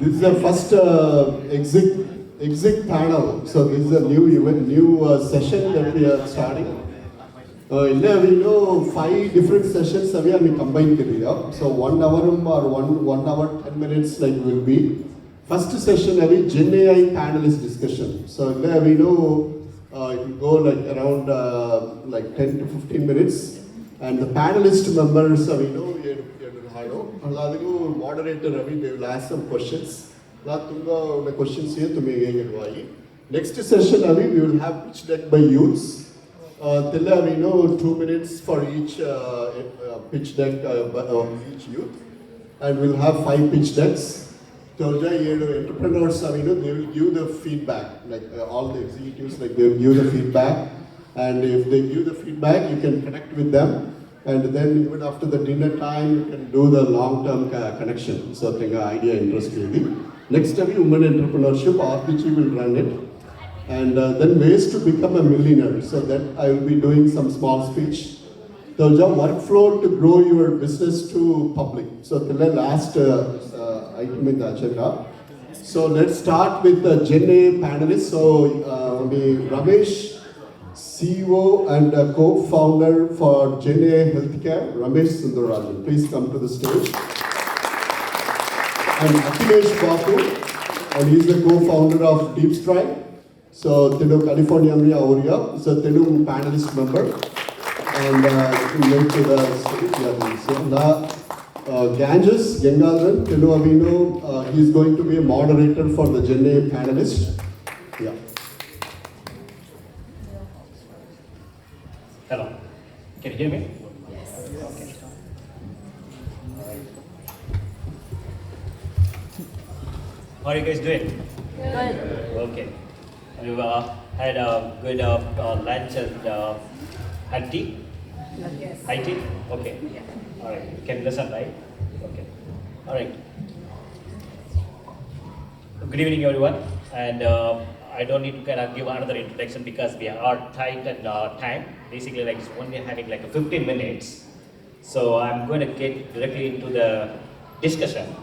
This is the first exit panel. So this is a new event, new session that we are starting. We know 5 different sessions we are combined. So 1 hour or 1 hour 10 minutes will be. First session Gen AI panelist discussion. So we know it will go around 10 to 15 minutes. And the panelist members we know moderator they will ask some questions. Questions here to me. Next session we will have pitch deck by youths. We know 2 minutes for each pitch deck of each youth, and we'll have 5 pitch decks. Entrepreneurs, they will give the feedback, all the executives, they will give the feedback, and if they give the feedback, you can connect with them, and then even after the dinner time, you can do the long-term connection. So, I think idea interest really. Next, women entrepreneurship, RPG will run it. And then ways to become a millionaire. So that I will be doing some small speech. The workflow to grow your business to public. So the last item in the agenda. So let's start with the Gen AI panelists. So Ramesh, CEO and co-founder for Gen AI Healthcare, Ramesh Sundarajan. Please come to the stage. And Akhilesh Babu, and he's the co-founder of DeepStrike. So, Telugu California area, so Telugu panelist member, and link to the stage. So, now Ganges Gangadharan, Telugu Avino, he is going to be a moderator for the Gen AI panelist. Yeah. Hello, can you hear me? Yes. Okay. How are you guys doing? Good. Okay. We've had a good lunch and had tea? Yes. High tea? Okay. Yeah. All right. You can listen, right? Okay. All right. Good evening, everyone. And I don't need to kind of give another introduction because we are tight on time. Basically, it's only having a 15 minutes. So I'm going to get directly into the discussion.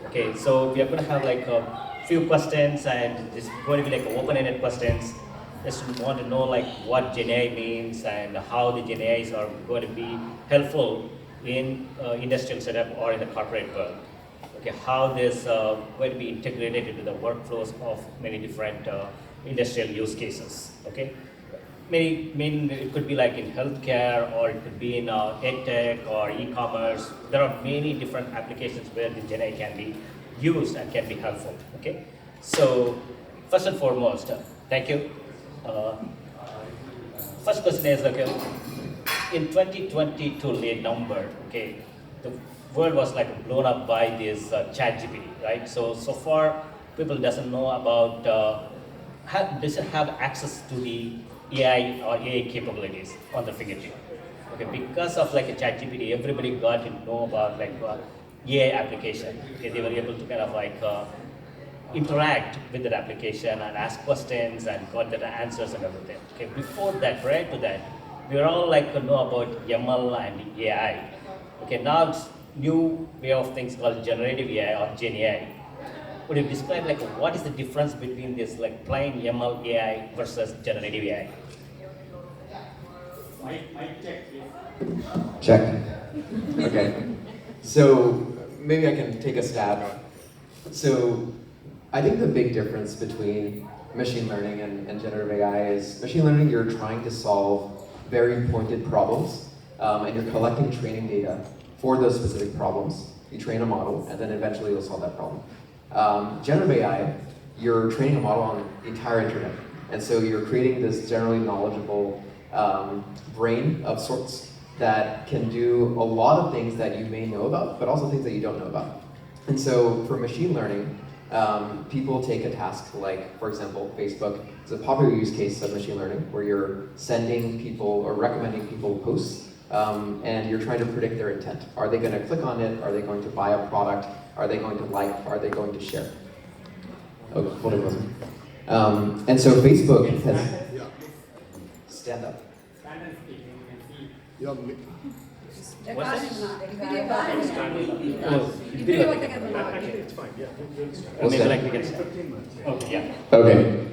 Okay. So we are going to have a few questions, and it's going to be open-ended questions. Just want to know what Gen AI means and how the Gen AIs are going to be helpful in industrial setup or in the corporate world. Okay, how this going to be integrated into the workflows of many different industrial use cases. Okay, it could be in healthcare, or it could be in edtech or e-commerce. There are many different applications where the Gen AI can be used and can be helpful. Okay, so first and foremost, thank you. First question is, in 2022 late number, okay, the world was blown up by this ChatGPT, right? So far people doesn't know about doesn't have access to the AI or AI capabilities on the fingertip. Okay, because of a ChatGPT, everybody got to know about AI application. Okay, they were able to kind of interact with that application and ask questions and got the answers and everything. Okay, before that, prior to that, we were all know about ML and AI. Okay, now it's new way of things called generative AI or Gen AI. Would you describe what is the difference between this plain ML AI versus generative AI? Mic check, please. Check. Okay. So maybe I can take a stab. So I think the big difference between machine learning and generative AI is machine learning, you're trying to solve very pointed problems, and you're collecting training data for those specific problems. You train a model, and then eventually you'll solve that problem. Generative AI, you're training a model on the entire internet. And so you're creating this generally knowledgeable brain of sorts that can do a lot of things that you may know about, but also things that you don't know about. And so for machine learning, people take a task like, for example, Facebook is a popular use case of machine learning where you're sending people or recommending people posts, and you're trying to predict their intent. Are they going to click on it? Are they going to buy a product? Are they going to like? Are they going to share? Oh, hold it, Wilson. And so Facebook has... Stand up. What's that? Oh, Video. It's fine, yeah. What's Maybe that? like we can start. Okay, yeah. Okay.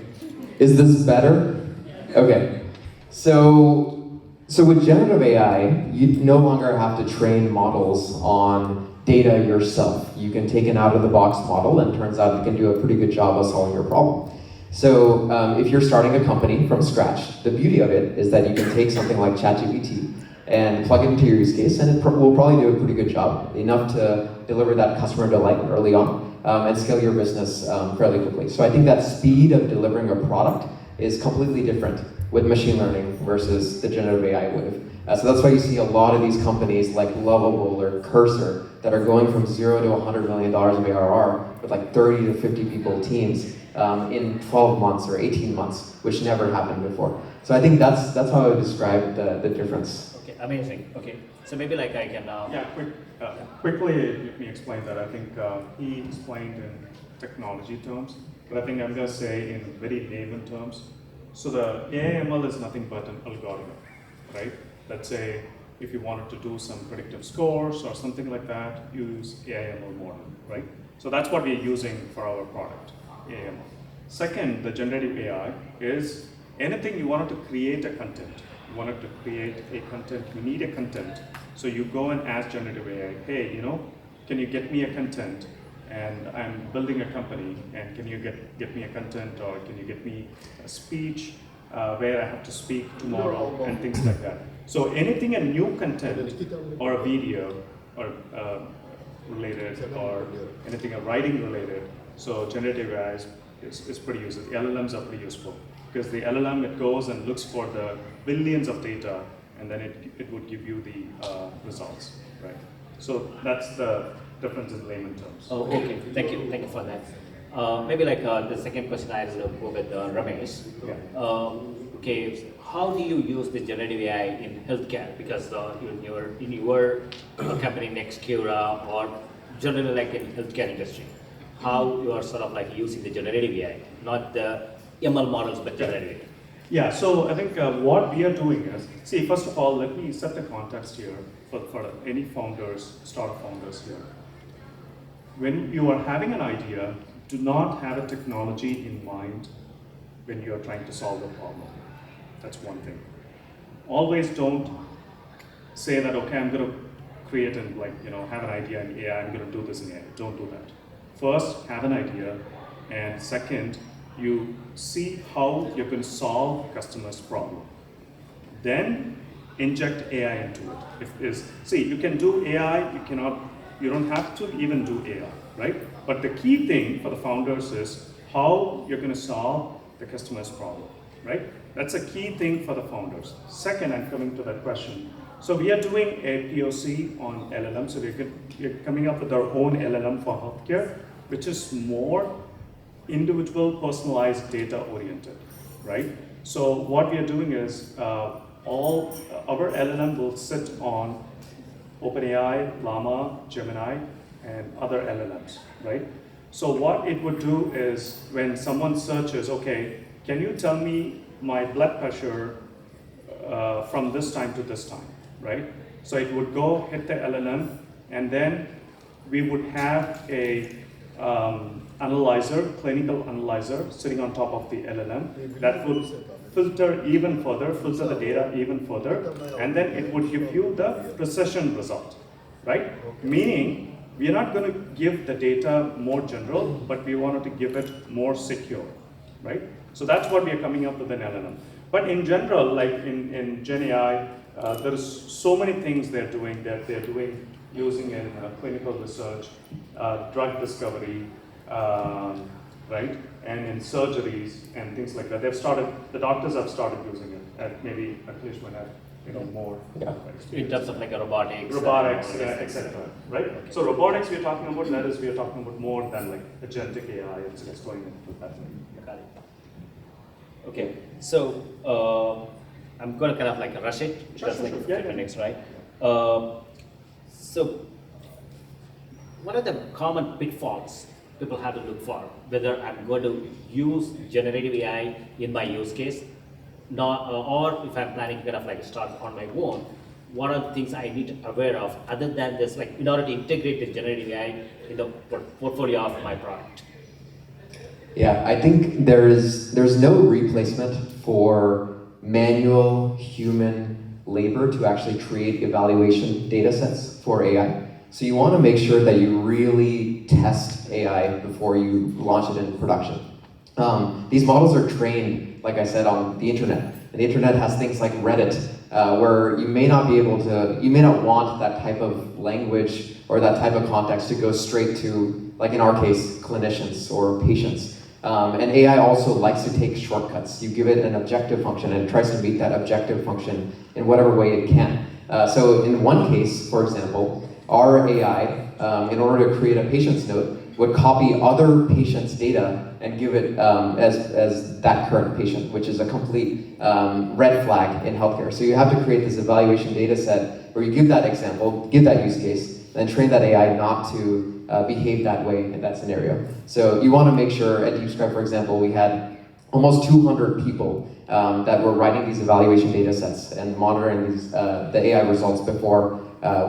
Is this better? Okay. So with generative AI, you no longer have to train models on data yourself. You can take an out-of-the-box model, and it turns out it can do a pretty good job of solving your problem. So if you're starting a company from scratch, the beauty of it is that you can take something like ChatGPT and plug it into your use case, and it will probably do a pretty good job, enough to deliver that customer delight early on, and scale your business fairly quickly. So I think that speed of delivering a product is completely different with machine learning versus the generative AI wave. So that's why you see a lot of these companies like Lovable or Cursor that are going from 0 to $100 million of ARR with like 30 to 50 people teams in 12 months or 18 months, which never happened before. So I think that's how I would describe the difference. Okay, amazing. Okay, so maybe like I can. Quickly, let me explain that. I think he explained in technology terms, but I think I'm going to say in very layman terms. So the AI/ML is nothing but an algorithm, right? Let's say if you wanted to do some predictive scores or something like that, use AI/ML model, right? So that's what we're using for our product, AI/ML. Second, the generative AI is anything you wanted to create a content. You wanted to create a content, you need a content. So you go and ask generative AI, hey, can you get me a content? And I'm building a company, and can you get me a content, or can you get me a speech where I have to speak tomorrow, and things like that. So anything a new content or a video or related, or anything a writing related, so generative AI is pretty useful. The LLMs are pretty useful because the LLM, it goes and looks for the billions of data, and then it would give you the results, right? So that's the difference in layman terms. Oh, okay. Thank you for that. Maybe like the second question I will go with Ramesh. Yeah. Okay, how do you use the generative AI in healthcare? Because in your company Nextcura, or generally like in healthcare industry, how you are sort of like using the generative AI, not the ML models, but generative AI. Yeah, so I think what we are doing is, see, first of all, let me set the context here for any founders, startup founders here. When you are having an idea, do not have a technology in mind when you are trying to solve a problem. That's one thing. Always don't say that, okay, I'm going to create and have an idea in AI, I'm going to do this in AI. Don't do that. First, have an idea, and second, you see how you can solve customer's problem. Then inject AI into it. See, you can do AI, you don't have to even do AI, right? But the key thing for the founders is how you're going to solve the customer's problem, right? That's a key thing for the founders. Second, I'm coming to that question. So we are doing a POC on LLM. So we're coming up with our own LLM for healthcare, which is more individual, personalized, data oriented, right? So what we are doing is all our LLM will sit on OpenAI, Llama, Gemini, and other LLMs, right? So what it would do is when someone searches, okay, can you tell me my blood pressure from this time to this time, right? So it would go hit the LLM, and then we would have a analyzer, clinical analyzer, sitting on top of the LLM that would filter even further, filter the data even further, and then it would give you the precision result, right? Meaning, we are not going to give the data more general, but we wanted to give it more secure, right? So that's what we are coming up with an LLM. But in general, like in GenAI, there is so many things they're doing that they're doing using in clinical research, drug discovery, right? And in surgeries and things like that. The doctors have started using it, and maybe Akhilesh might have more. Yeah. In terms of like a robotics, etc. Right? So robotics we're talking about, that is, we are talking about more than like agentic AI, it's going into that way. Got it. Okay, so I'm going to kind of like rush it because like 15 minutes, right? So what are the common pitfalls people have to look for, whether I'm going to use generative AI in my use case, or if I'm planning to kind of like start on my own, what are the things I need to be aware of other than this, like in order to integrate the generative AI in the portfolio of my product? Yeah, I think there's no replacement for manual human labor to actually create evaluation data sets for AI. So you want to make sure that you really test AI before you launch it in production. These models are trained, like I said, on the internet. And the internet has things like Reddit, where you may not want that type of language or that type of context to go straight to, like in our case, clinicians or patients. And AI also likes to take shortcuts. You give it an objective function and it tries to meet that objective function in whatever way it can. So in one case, for example, our AI, in order to create a patient's note, would copy other patients' data and give it as that current patient, which is a complete red flag in healthcare. So you have to create this evaluation data set where you give that example, give that use case, and train that AI not to behave that way in that scenario. So you want to make sure, at DeepScribe, for example, we had almost 200 people that were writing these evaluation data sets and monitoring the AI results before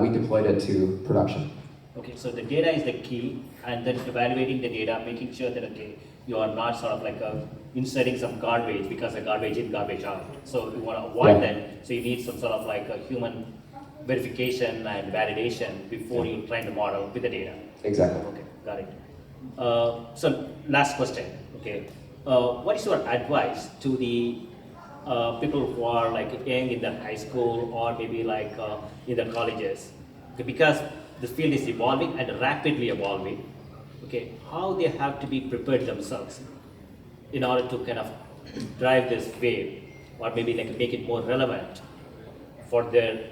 we deployed it to production. Okay, so the data is the key, and then evaluating the data, making sure that you are not sort of like inserting some garbage because the garbage in, garbage out. So you want to avoid that. So you need some sort of like a human verification and validation before you train the model with the data. Exactly. Okay, got it. So last question. Okay, what is your advice to the people who are like young in the high school or maybe like in the colleges? Okay, because the field is evolving and rapidly evolving. Okay, how they have to be prepared themselves in order to kind of drive this wave, or maybe like make it more relevant for their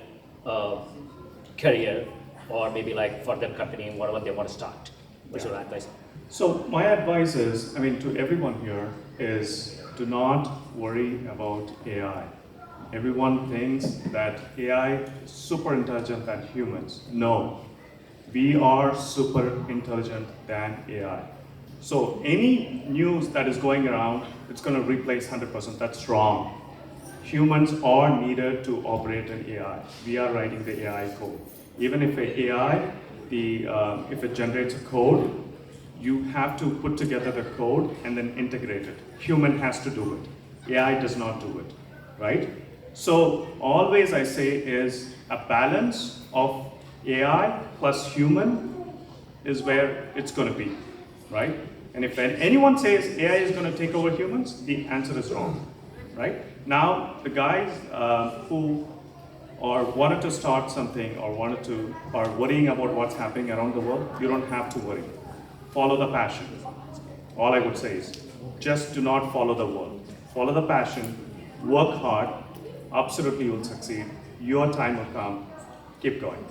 career, or maybe like for their company, whatever they want to start. What's your advice? So my advice is, to everyone here is, do not worry about AI. Everyone thinks that AI is super intelligent than humans. No, we are super intelligent than AI. So any news that is going around, it's going to replace 100%. That's wrong. Humans are needed to operate an AI. We are writing the AI code. Even if an AI, if it generates a code, you have to put together the code and then integrate it. Human has to do it. AI does not do it, right? So always I say is a balance of AI plus human is where it's going to be, right? And if anyone says AI is going to take over humans, the answer is wrong, right? Now, the guys who wanted to start something or are worrying about what's happening around the world, you don't have to worry. Follow the passion. All I would say is, just do not follow the world. Follow the passion, work hard, absolutely you'll succeed. Your time will come. Keep going.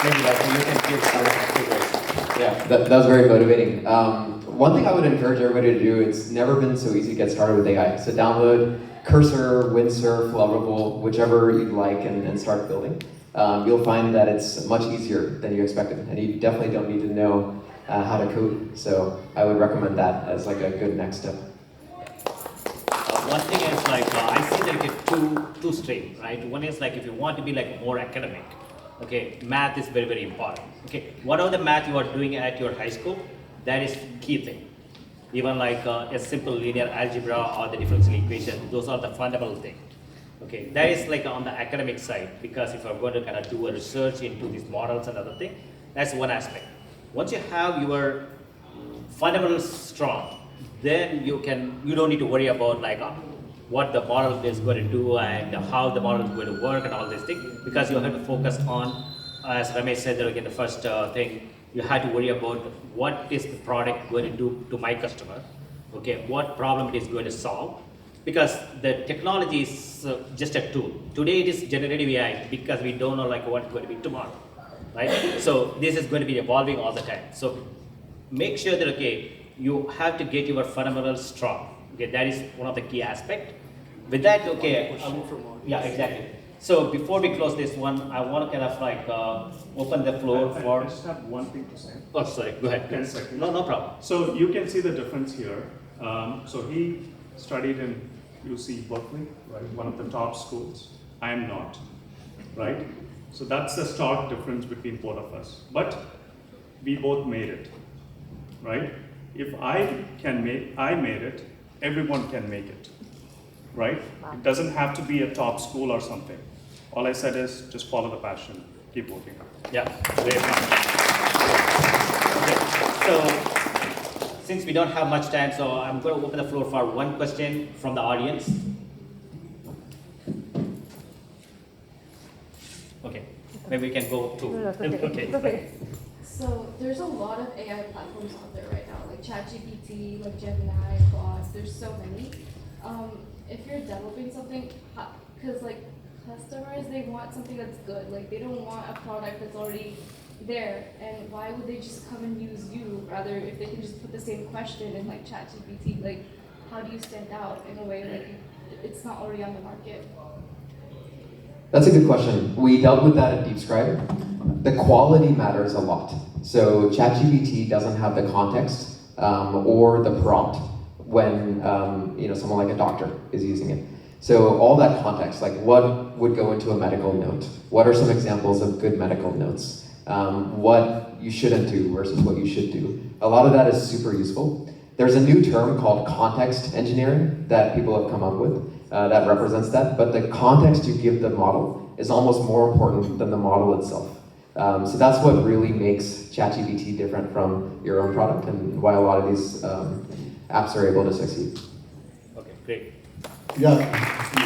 Maybe like you can give some figures. Yeah, that was very motivating. One thing I would encourage everybody to do, it's never been so easy to get started with AI. So download Cursor, Windsurf, Lovable, whichever you'd like, and start building. You'll find that it's much easier than you expected, and you definitely don't need to know how to code. So I would recommend that as like a good next step. One thing is like, I see that it's two stream, right? One is like if you want to be like more academic, okay, math is very, very important. Okay, whatever the math you are doing at your high school, that is key thing. Even like a simple linear algebra or the differential equation, those are the fundamental thing. Okay, that is like on the academic side, because if you're going to kind of do a research into these models and other thing, that's one aspect. Once you have your fundamentals strong, then you don't need to worry about like what the model is going to do and how the model is going to work and all these things, because you have to focus on, as Ramesh said there again, the first thing, you have to worry about what is the product going to do to my customer, okay, what problem it is going to solve, because the technology is just a tool. Today it is generative AI because we don't know like what's going to be tomorrow, right? So this is going to be evolving all the time. So make sure that, okay, you have to get your fundamentals strong. Okay, that is one of the key aspects. With that, okay, yeah, exactly. So before we close this one, I want to kind of like open the floor for. I just have one thing to say. Oh, sorry. Go ahead. 10 seconds. No problem. So you can see the difference here. So he studied in UC Berkeley, right, one of the top schools. I am not, right? So that's the stark difference between both of us. But we both made it, right? If I made it, everyone can make it, right? It doesn't have to be a top school or something. All I said is just follow the passion, keep working hard. Yeah, great. Okay, so since we don't have much time, so I'm going to open the floor for one question from the audience. Okay, maybe we can go to. Okay. So there's a lot of AI platforms out there right now, like ChatGPT, like Gemini, Claude. There's so many. If you're developing something, because like customers, they want something that's good. Like they don't want a product that's already there. And why would they just come and use you rather if they can just put the same question in like ChatGPT? Like, how do you stand out in a way like it's not already on the market? That's a good question. We dealt with that at DeepScribe. The quality matters a lot. So ChatGPT doesn't have the context or the prompt when someone like a doctor is using it. So all that context, like what would go into a medical note? What are some examples of good medical notes? What you shouldn't do versus what you should do. A lot of that is super useful. There's a new term called context engineering that people have come up with that represents that, but the context you give the model is almost more important than the model itself. So that's what really makes ChatGPT different from your own product and why a lot of these apps are able to succeed. Okay, great. Yeah,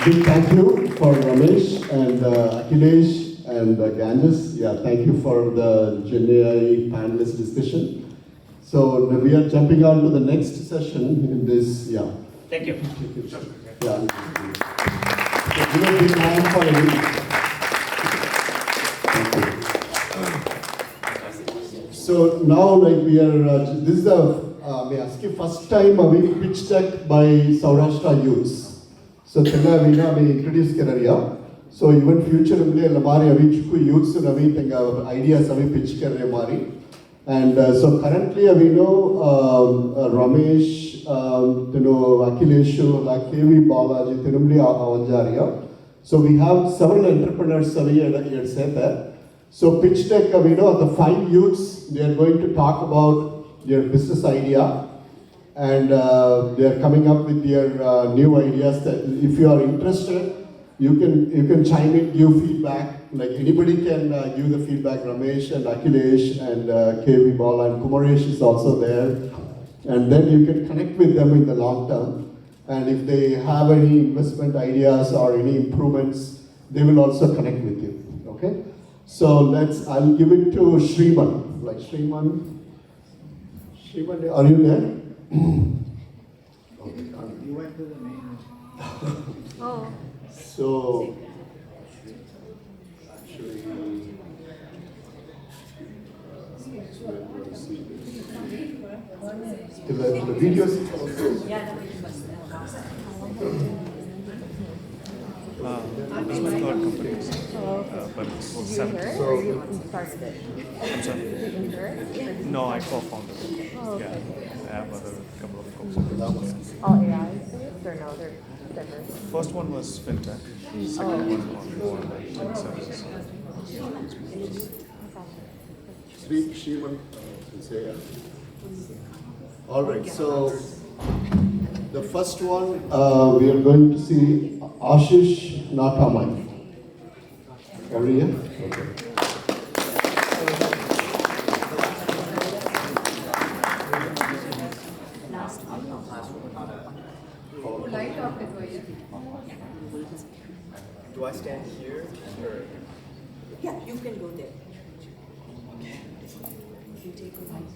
big thank you for Ramesh and Akhilesh and Ganges. Yeah, thank you for the GenAI panelist discussion. So we are jumping on to the next session in this, yeah. Thank you. Yeah. So, give a big hand for him. Thank you. So now, like we are, this is the may I ask you, first time we pitch deck by Saurashtra youths. So tella vina we introduce kararia. So even future umle lamari avi chukku youths navi tenga ideas avi pitch karre mari. And so currently we know Ramesh, Akhilesh, like KV Balaji, Tirumli Avanjaria. So we have several entrepreneurs here said that. So pitch deck, we know the 5 youths, they are going to talk about their business idea and they are coming up with their new ideas. That if you are interested, you can chime in, give feedback. Like anybody can give the feedback. Ramesh and Akhilesh and KV Bala and Kumaresh is also there. And then you can connect with them in the long term. And if they have any investment ideas or any improvements, they will also connect with you. Okay? So I'll give it to Shriman. Like Shriman, are you there? You went to the main. Oh. So, actually, the videos is also. This is my third company, but it's 7. Or you started it? I'm sorry. Did you hear it? No, I co-founded it. Oh, okay. Yeah, I have a couple of folks. All AI based or no? They're diverse. First one was fintech. Second one on more like tech services. Shriman, say yeah. All right, so the first one we are going to see Ashish Natamai. Are you here? Okay. Do I stand here or? Yeah, you can go there. You take a mic.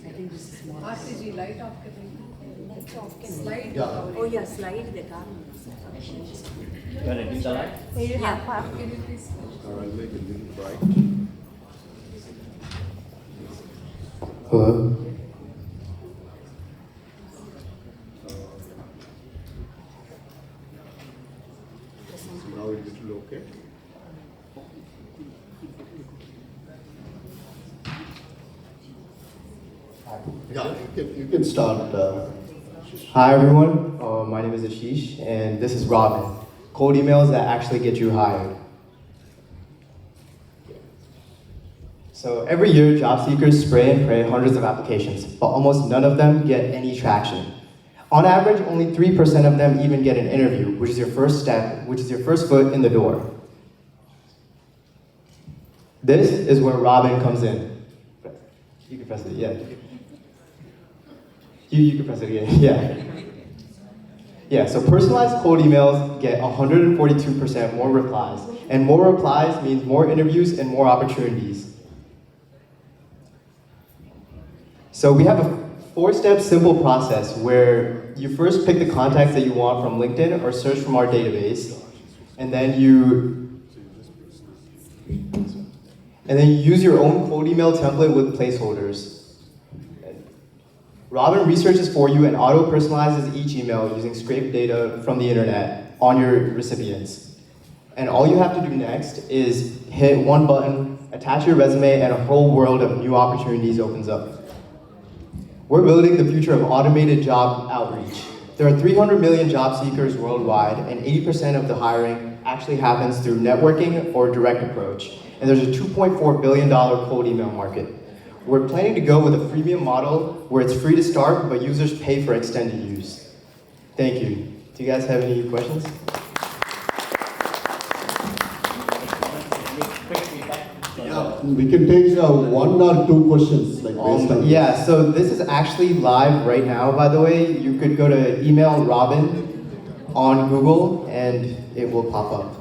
I think this is more. RCG light off करेंगे. Slide. Yeah. Oh yeah, slide the car. You want to do the light? Yeah. Can you please? All right, make it a little bright. Hello. Now it's a little okay. Yeah, you can start. Hi everyone, my name is Ashish and this is Robin. cold emails that actually get you hired. So every year, job seekers spray and pray hundreds of applications, but almost none of them get any traction. On average, only 3% of them even get an interview, which is your first step, which is your first foot in the door. This is where Robin comes in. You can press it, yeah. You can press it again, yeah. Yeah, so personalized cold emails get 142% more replies, and more replies means more interviews and more opportunities. So we have a 4-step simple process where you first pick the contacts that you want from LinkedIn or search from our database, and then you use your own cold email template with placeholders. Robin researches for you and auto-personalizes each email using scraped data from the internet on your recipients. And all you have to do next is hit one button, attach your resume, and a whole world of new opportunities opens up. We're building the future of automated job outreach. There are 300 million job seekers worldwide, and 80% of the hiring actually happens through networking or direct approach. And there's a $2.4 billion cold email market. We're planning to go with a freemium model where it's free to start, but users pay for extended use. Thank you. Do you guys have any questions? Yeah, we can take 1 or 2 questions, like based on Yeah, so this is actually live right now, by the way. You could go to email Robin on Google and it will pop up.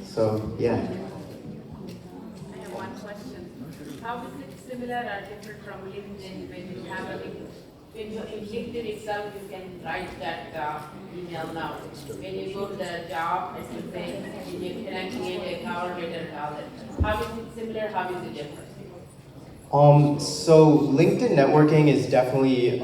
So, yeah. I have one question. How is it similar or different from LinkedIn when you have a link? When you in LinkedIn itself, you can write that email now. When you go to the job, as you say, you can create a cover letter and all that. How is it similar? How is it different? So LinkedIn networking is definitely an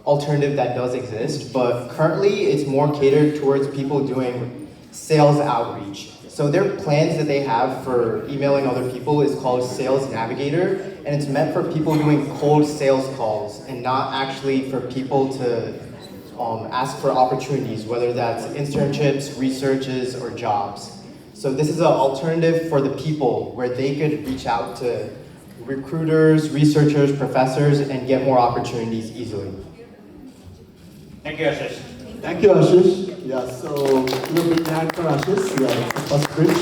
alternative that does exist, but currently it's more catered towards people doing sales outreach. So their plans that they have for emailing other people is called Sales Navigator, and it's meant for people doing cold sales calls and not actually for people to ask for opportunities, whether that's internships, researches, or jobs. So this is an alternative for the people where they could reach out to recruiters, researchers, professors, and get more opportunities easily. Thank you, Ashish. Thank you, Ashish. Yeah, so give a big hand for Ashish. Yeah, first bridge.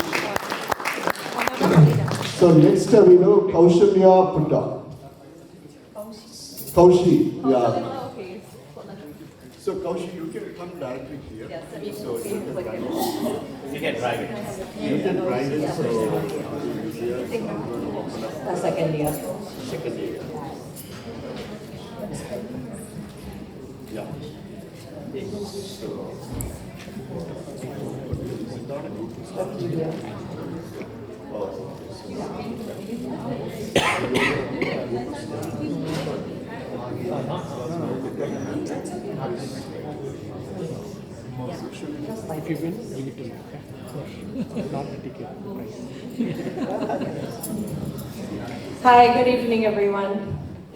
So next we know Kaushalya Putta. Kaushi, yeah. So Kaushi, you can come directly here. Yes, I mean, So you can like drive it. it. You can drive it. You can drive it, so That's like India. yeah. If you win, bring it to me, okay? Not the ticket price. Hi, good evening, everyone.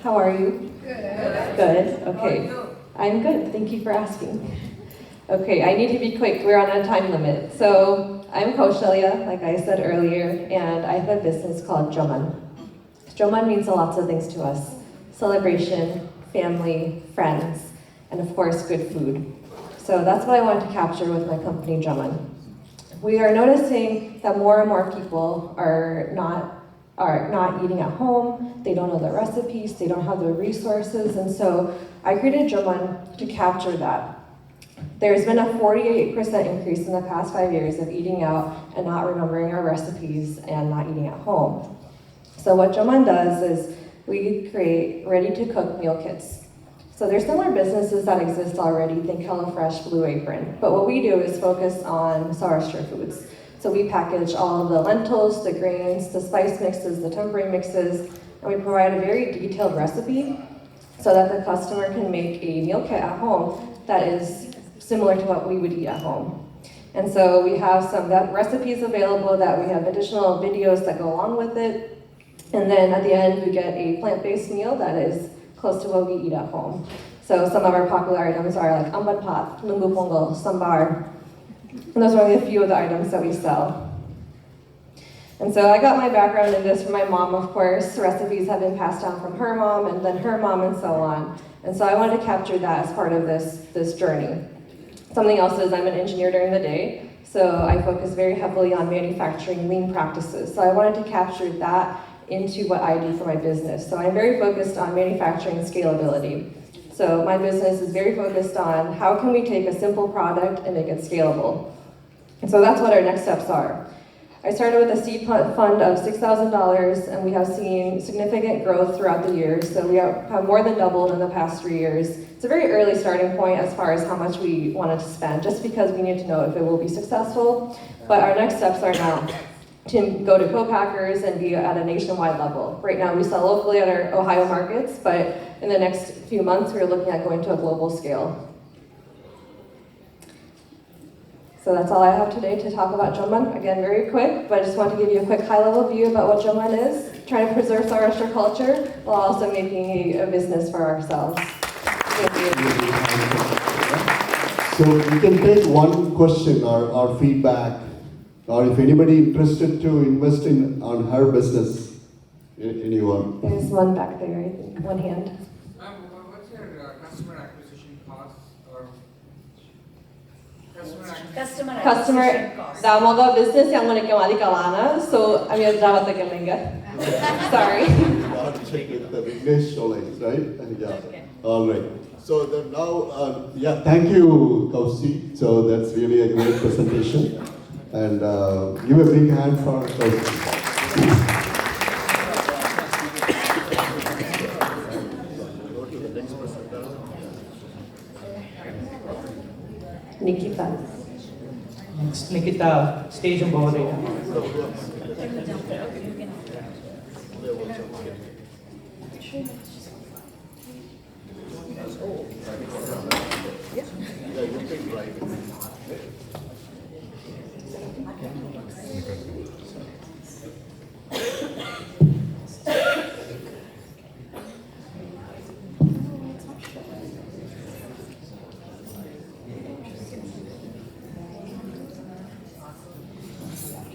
How are you? Good. Good, okay. I'm good, thank you for asking. Okay, I need to be quick, we're on a time limit. So, I'm Kaushalya, like I said earlier, and I have a business called Joman. Joman means lots of things to us. Celebration, family, friends, and of course, good food. So that's what I wanted to capture with my company, Joman. We are noticing that more and more people are not eating at home, they don't know the recipes, they don't have the resources, and so I created Joman to capture that. There's been a 48% increase in the past 5 years of eating out and not remembering our recipes and not eating at home. So what Joman does is we create ready-to-cook meal kits. So there's similar businesses that exist already, think HelloFresh, Blue Apron, but what we do is focus on Saurashtra foods. So we package all of the lentils, the grains, the spice mixes, the tempeh mixes, and we provide a very detailed recipe so that the customer can make a meal kit at home that is similar to what we would eat at home. And so we have some recipes available that we have additional videos that go along with it. And then at the end, we get a plant-based meal that is close to what we eat at home. So some of our popular items are like amban pat, lumbu pongal, sambar, And those are only a few of the items that we sell. And so I got my background in this from my mom, of course. Recipes have been passed down from her mom and then her mom and so on. And so I wanted to capture that as part of this journey. Something else is I'm an engineer during the day, so I focus very heavily on manufacturing lean practices. So I wanted to capture that into what I do for my business. So I'm very focused on manufacturing scalability. So my business is very focused on how can we take a simple product and make it scalable. And so that's what our next steps are. I started with a seed fund of $6,000, and we have seen significant growth throughout the years. So we have more than doubled in the past 3 years. It's a very early starting point as far as how much we wanted to spend, just because we need to know if it will be successful. But our next steps are now to go to co-packers and be at a nationwide level. Right now we sell locally at our Ohio markets, but in the next few months we're looking at going to a global scale. So that's all I have today to talk about Jeonman. Again, very quick, but I just want to give you a quick high-level view about what Jeonman is, trying to preserve Saurashtra culture while also making a business for ourselves. Thank you. So we can take one question or feedback, or if anybody interested to invest on her business, anyone. There's one back there, I think, one hand. What's your customer acquisition cost or Customer Dah moga business yang mana kemari kalana, so I'm gonna dapat tekelinga. Sorry. Check with the Vignesh Sholay, right? Yeah. Okay. All right. So now, yeah, thank you, Kausi. So that's really a great presentation, and give a big hand for Kausi. Nikita. Next, Nikita, stage ang bawal rin.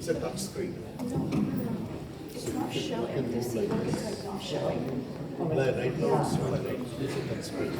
It's a touch screen. It's not showing. This is not showing. Right now it's a touch screen.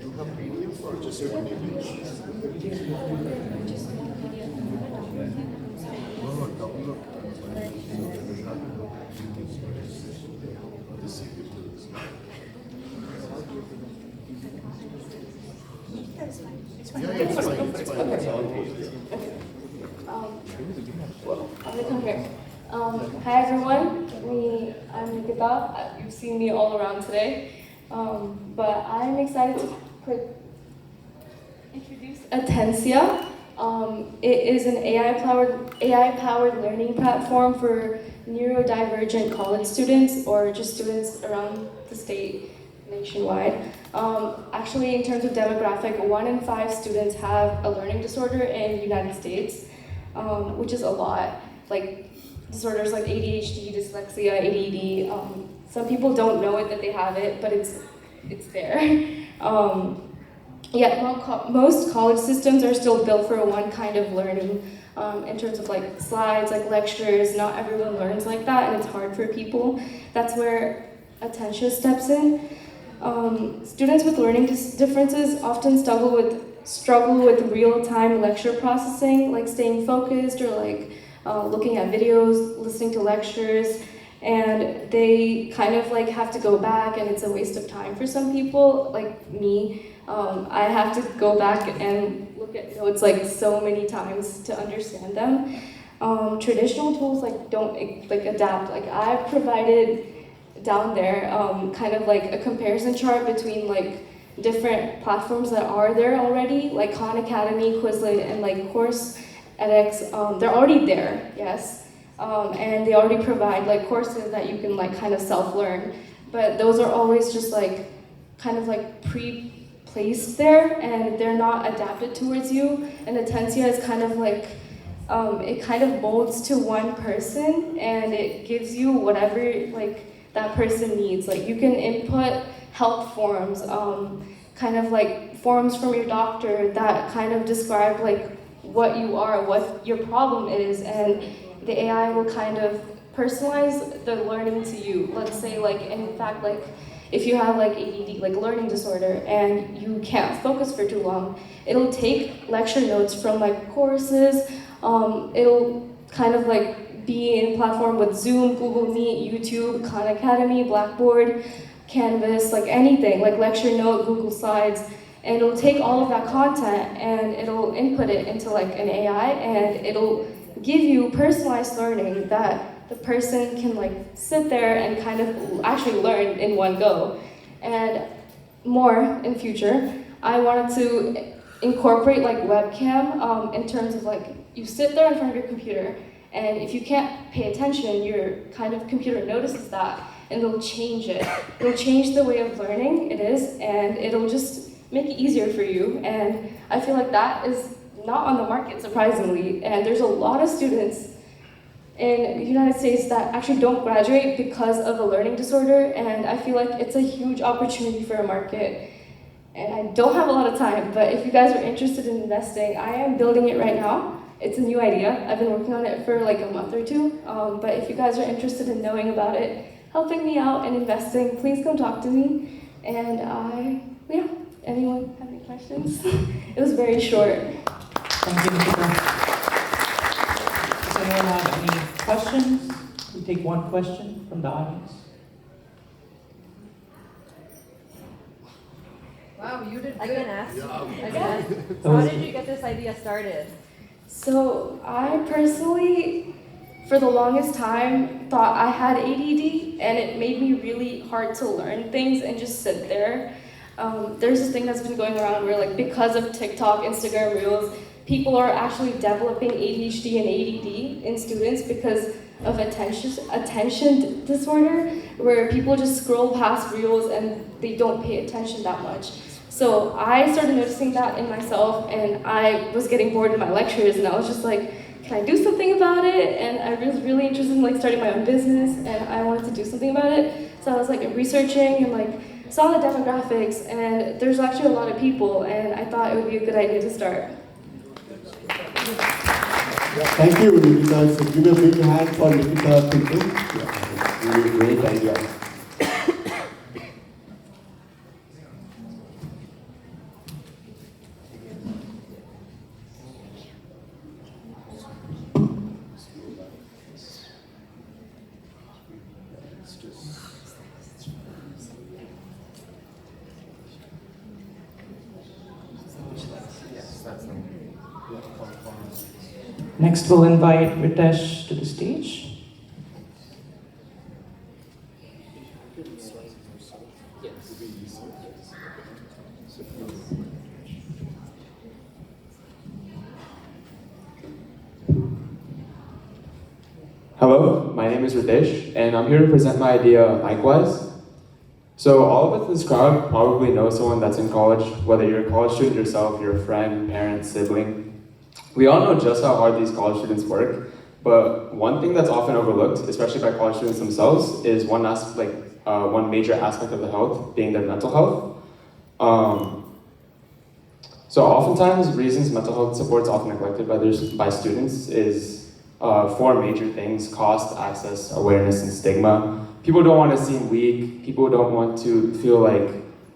You have PDF or just one image? It's fine, it's fine. It's all good. I'm gonna come here. Hi everyone, I'm Nikita. You've seen me all around today, but I'm excited to introduce Atensia. It is an AI-powered learning platform for neurodivergent college students or just students around the state nationwide. Actually, in terms of demographic, 1 in 5 students have a learning disorder in the United States, which is a lot. Like disorders like ADHD, dyslexia, ADD. Some people don't know it that they have it, but it's there. Yet most college systems are still built for one kind of learning. In terms of like slides, like lectures, not everyone learns like that, and it's hard for people. That's where Atensia steps in. Students with learning differences often struggle with real-time lecture processing, like staying focused or like looking at videos, listening to lectures, and they kind of like have to go back, and it's a waste of time for some people, like me. I have to go back and look at notes like so many times to understand them. Traditional tools like don't like adapt. Like I've provided down there kind of like a comparison chart between like different platforms that are there already, like Khan Academy, Quizlet, and like Course edX. They're already there, yes. and they already provide like courses that you can like kind of self-learn, but those are always just like kind of like pre-placed there, and they're not adapted towards you. And Attentia is kind of like, it kind of molds to one person, and it gives you whatever like that person needs. Like you can input health forms, kind of like forms from your doctor that kind of describe like what you are, what your problem is, and the AI will kind of personalize the learning to you. Let's say like, in fact, like if you have like ADD, like learning disorder, and you can't focus for too long, it'll take lecture notes from like courses, it'll kind of like be in platform with Zoom, Google Meet, YouTube, Khan Academy, Blackboard, Canvas, like anything, like lecture note, Google Slides, and it'll take all of that content and it'll input it into like an AI, and it'll give you personalized learning that the person can like sit there and kind of actually learn in one go. And more in future, I wanted to incorporate like webcam in terms of like, you sit there in front of your computer, and if you can't pay attention, your kind of computer notices that, and it'll change it. It'll change the way of learning it is, and it'll just make it easier for you. And I feel like that is not on the market, surprisingly. And there's a lot of students in the United States that actually don't graduate because of a learning disorder, and I feel like it's a huge opportunity for a market. And I don't have a lot of time, but if you guys are interested in investing, I am building it right now. It's a new idea. I've been working on it for like a month or two, but if you guys are interested in knowing about it, helping me out and investing, please come talk to me. And yeah, anyone have any questions? It was very short. Thank you, Nikita. Does anyone have any questions? We take one question from the audience. Wow, you did good. I can ask. Yeah. So how did you get this idea started? So I personally, for the longest time, thought I had ADD, and it made me really hard to learn things and just sit there. There's this thing that's been going around where, like, because of TikTok, Instagram Reels, people are actually developing ADHD and ADD in students because of attention disorder, where people just scroll past Reels and they don't pay attention that much. So I started noticing that in myself, and I was getting bored in my lectures, and I was just like, can I do something about it? And I was really interested in like starting my own business, and I wanted to do something about it. So I was like researching and like saw the demographics, and there's actually a lot of people, and I thought it would be a good idea to start. Thank you, Nikita. So give a big hand for Nikita Pinto. Really great idea. Next, we'll invite Ritesh to the stage. Hello, my name is Ritesh, and I'm here to present my idea, Likewise. So all of us in this crowd probably know someone that's in college, whether you're a college student yourself, you're a friend, parent, sibling. We all know just how hard these college students work, but one thing that's often overlooked, especially by college students themselves, is one major aspect of the health, being their mental health. So oftentimes, reasons mental health support is often neglected by students is four major things: cost, access, awareness, and stigma. People don't want to seem weak. People don't want to feel like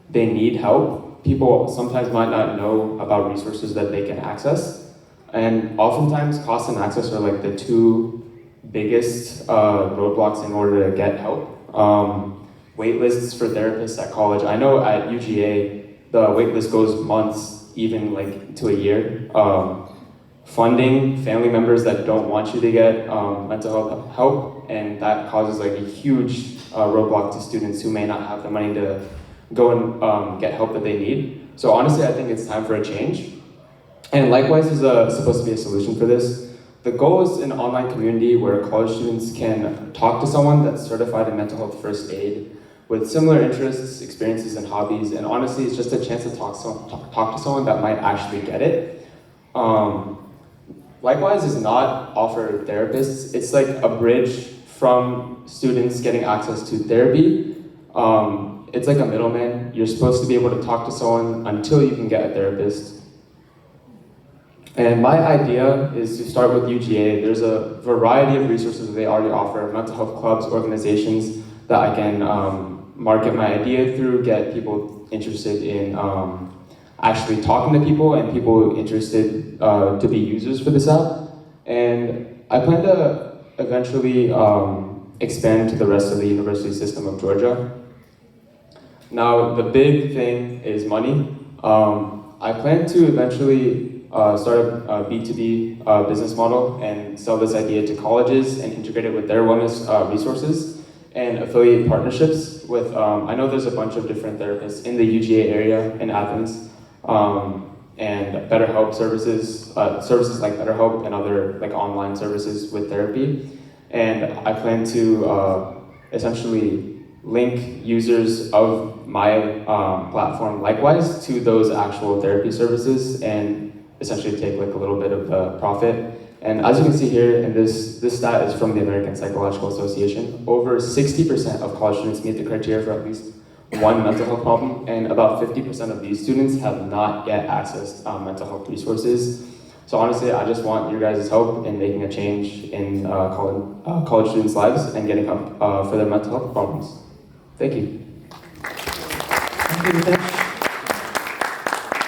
they need help. People sometimes might not know about resources that they can access. And oftentimes, cost and access are like the two biggest roadblocks in order to get help. Wait lists for therapists at college. I know at UGA, the wait list goes months, even like to a year. Funding, family members that don't want you to get mental health help, and that causes like a huge roadblock to students who may not have the money to go and get help that they need. So honestly, I think it's time for a change. And Likewise is supposed to be a solution for this. the goal is an online community where college students can talk to someone that's certified in mental health first aid with similar interests, experiences, and hobbies. And honestly, it's just a chance to talk to someone that might actually get it. Likewise does not offer therapists. It's like a bridge from students getting access to therapy. It's like a middleman. You're supposed to be able to talk to someone until you can get a therapist. And my idea is to start with UGA. There's a variety of resources that they already offer, mental health clubs, organizations that I can market my idea through, get people interested in actually talking to people and people interested to be users for this app. And I plan to eventually expand to the rest of the university system of Georgia. Now, the big thing is money. I plan to eventually start a B2B business model and sell this idea to colleges and integrate it with their wellness resources and affiliate partnerships with, I know there's a bunch of different therapists in the UGA area in Athens, and BetterHelp services, services like BetterHelp and other like online services with therapy. And I plan to essentially link users of my platform likewise to those actual therapy services and essentially take like a little bit of the profit. And as you can see here, and this stat is from the American Psychological Association, over 60% of college students meet the criteria for at least one mental health problem, and about 50% of these students have not yet accessed mental health resources. So honestly, I just want your guys' help in making a change in college students' lives and getting help for their mental health problems. Thank you. Thank you, Ritesh.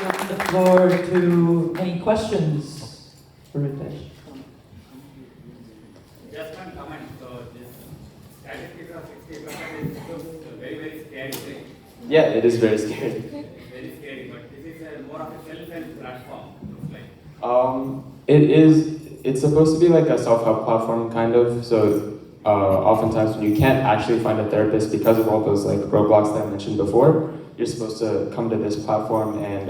Open the floor to any questions for Ritesh. Just one comment. So this statistics of 60% is very, very scary, right? Yeah, it is very scary. Very scary, but this is more of a self-help platform, looks like. It's supposed to be like a self-help platform, kind of. So oftentimes when you can't actually find a therapist because of all those like roadblocks that I mentioned before, you're supposed to come to this platform and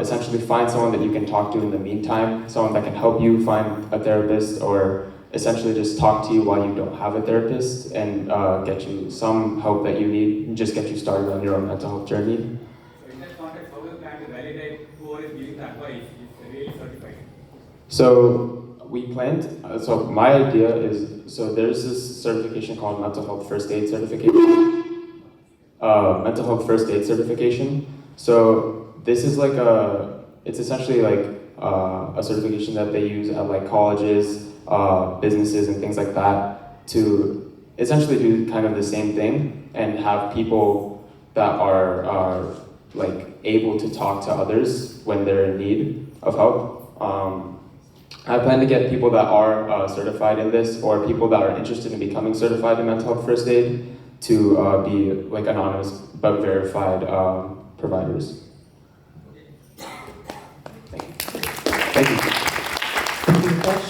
essentially find someone that you can talk to in the meantime, someone that can help you find a therapist, or essentially just talk to you while you don't have a therapist and get you some help that you need and just get you started on your own mental health journey. So in that context, how do you plan to validate whoever is giving the advice is really certified? So we planned, so my idea is, so there's this certification called Mental Health First Aid Certification. Mental Health First Aid Certification. So this is like it's essentially like a certification that they use at like colleges, businesses and things like that to essentially do kind of the same thing and have people that are like able to talk to others when they're in need of help. I plan to get people that are certified in this or people that are interested in becoming certified in mental health first aid to be like anonymous but verified providers. Thank you. Thank you. Thank you, Ritesh.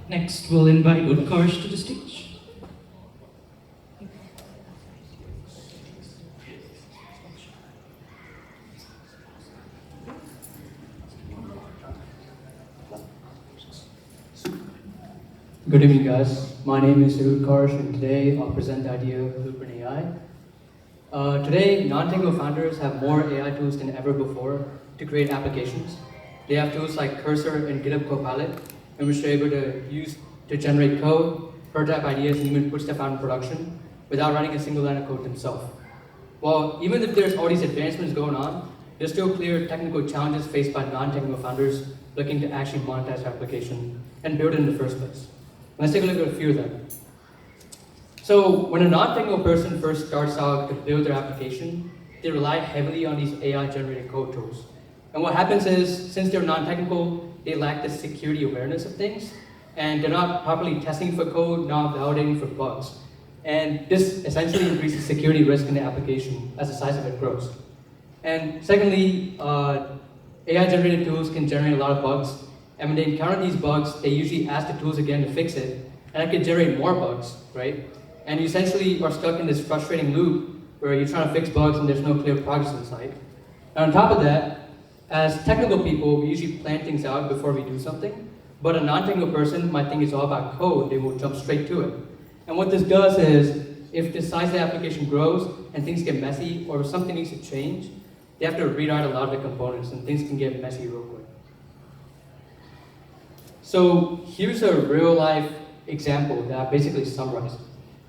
Next, we'll invite Utkarsh to the stage. Good evening, guys. My name is Utkarsh, and today I'll present the idea of Blueprint AI. Today, non-technical founders have more AI tools than ever before to create applications. They have tools like Cursor and GitHub Copilot, in which they're able to use to generate code, prototype ideas, and even put stuff out in production without writing a single line of code themselves. Well, even if there's all these advancements going on, there's still clear technical challenges faced by non-technical founders looking to actually monetize their application and build it in the first place. Let's take a look at a few of them. So when a non-technical person first starts out to build their application, they rely heavily on these AI-generated code tools. And what happens is, since they're non-technical, they lack the security awareness of things, and they're not properly testing for code, not validating for bugs. And this essentially increases security risk in the application as the size of it grows. And secondly, AI-generated tools can generate a lot of bugs. And when they encounter these bugs, they usually ask the tools again to fix it, and it can generate more bugs, right? And you essentially are stuck in this frustrating loop where you're trying to fix bugs and there's no clear progress in sight. And on top of that, as technical people, we usually plan things out before we do something. But a non-technical person might think it's all about code, they will jump straight to it. And what this does is, if the size of the application grows and things get messy, or if something needs to change, they have to rewrite a lot of the components and things can get messy real quick. So here's a real life example that I basically summarized.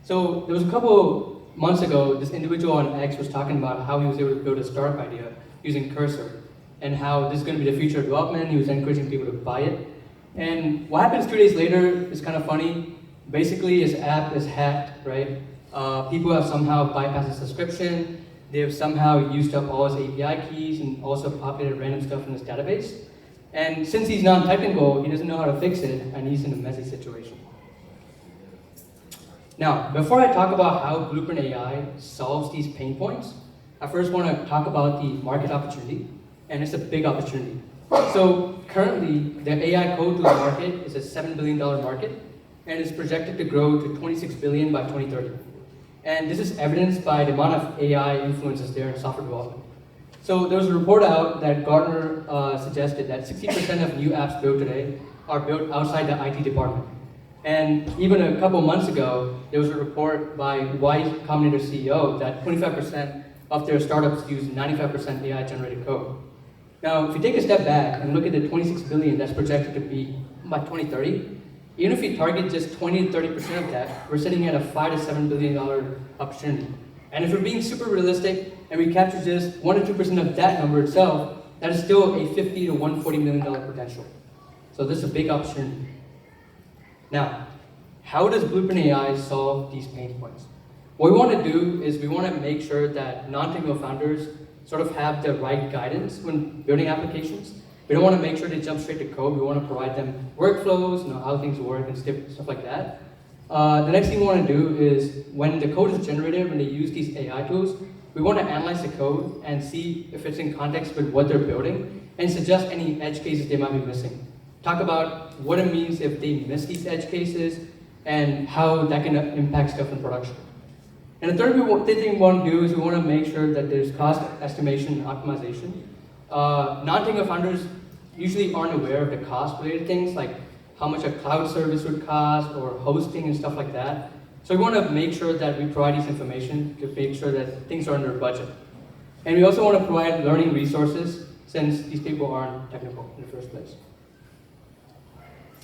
So there was a couple months ago, this individual on X was talking about how he was able to build a startup idea using Cursor and how this is going to be the future of development. He was encouraging people to buy it. And what happens 2 days later is kind of funny. Basically, his app is hacked, right? People have somehow bypassed his subscription. They have somehow used up all his API keys and also populated random stuff in his database. And since he's non-technical, he doesn't know how to fix it, and he's in a messy situation. Now, before I talk about how Blueprint AI solves these pain points, I first want to talk about the market opportunity, and it's a big opportunity. So currently, the AI code tools market is a $7 billion market, and it's projected to grow to $26 billion by 2030. And this is evidenced by the amount of AI influences there in software development. So there was a report out that Gartner suggested that 60% of new apps built today are built outside the IT department. And even a couple months ago, there was a report by Y Combinator CEO that 25% of their startups use 95% AI-generated code. Now, if you take a step back and look at the 26 billion that's projected to be by 2030, even if we target just 20 to 30% of that, we're sitting at a $5 to $7 billion opportunity. And if we're being super realistic and we capture just 1 to 2% of that number itself, that is still a $50 to $140 million potential. So this is a big opportunity. Now, how does Blueprint AI solve these pain points? What we want to do is we want to make sure that non-technical founders sort of have the right guidance when building applications. We don't want to make sure they jump straight to code. We want to provide them workflows, how things work and stuff like that. The next thing we want to do is when the code is generated, when they use these AI tools, we want to analyze the code and see if it's in context with what they're building and suggest any edge cases they might be missing. Talk about what it means if they miss these edge cases and how that can impact stuff in production. And the third thing we want to do is we want to make sure that there's cost estimation and optimization. Non-technical founders usually aren't aware of the cost-related things, like how much a cloud service would cost or hosting and stuff like that. So we want to make sure that we provide this information to make sure that things are under budget. And we also want to provide learning resources since these people aren't technical in the first place.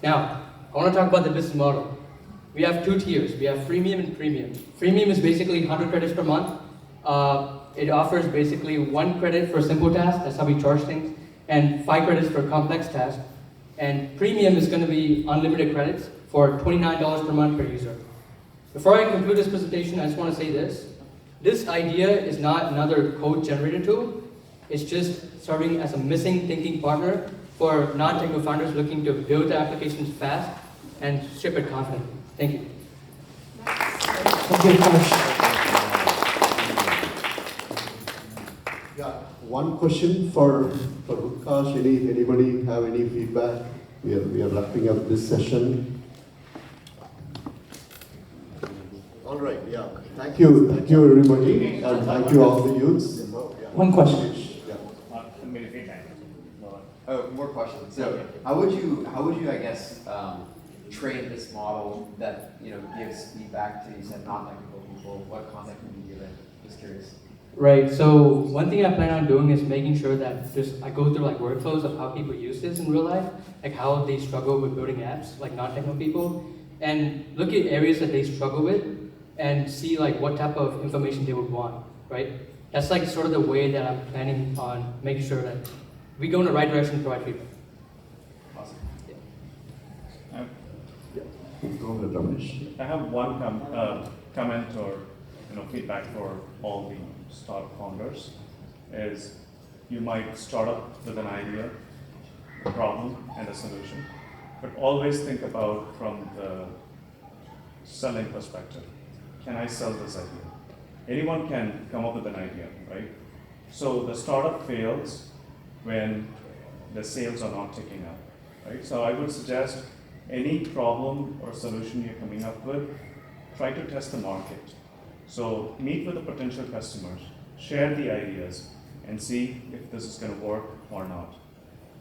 Now, I want to talk about the business model. We have 2 tiers. We have freemium and premium. Freemium is basically 100 credits per month. It offers basically 1 credit for simple tasks, that's how we charge things, and 5 credits for complex tasks. And premium is going to be unlimited credits for $29 per month per user. Before I conclude this presentation, I just want to say this. This idea is not another code generator tool. It's just serving as a missing thinking partner for non-technical founders looking to build their applications fast and ship it confidently. Thank you. Thank you, Kash. Yeah, one question for Utkarsh. Anybody have any feedback? We are wrapping up this session. All right, yeah. Thank you everybody, and thank you all the youths. One question. Oh, more questions. So, how would you, I guess, train this model that gives feedback to, you said, non-technical people? What context would you give it? Just curious. Right. So one thing I plan on doing is making sure that I go through like workflows of how people use this in real life, like how they struggle with building apps, like non-technical people, and look at areas that they struggle with, and see like what type of information they would want. Right. That's like sort of the way that I'm planning on making sure that we go in the right direction to provide feedback. Awesome. Go ahead, Ramesh. I have one comment or feedback for all the startup founders is you might start up with an idea, a problem, and a solution, but always think about from the selling perspective. Can I sell this idea? Anyone can come up with an idea, right? So the startup fails when the sales are not ticking up, right? So I would suggest any problem or solution you're coming up with, try to test the market. So meet with the potential customers, share the ideas, and see if this is going to work or not.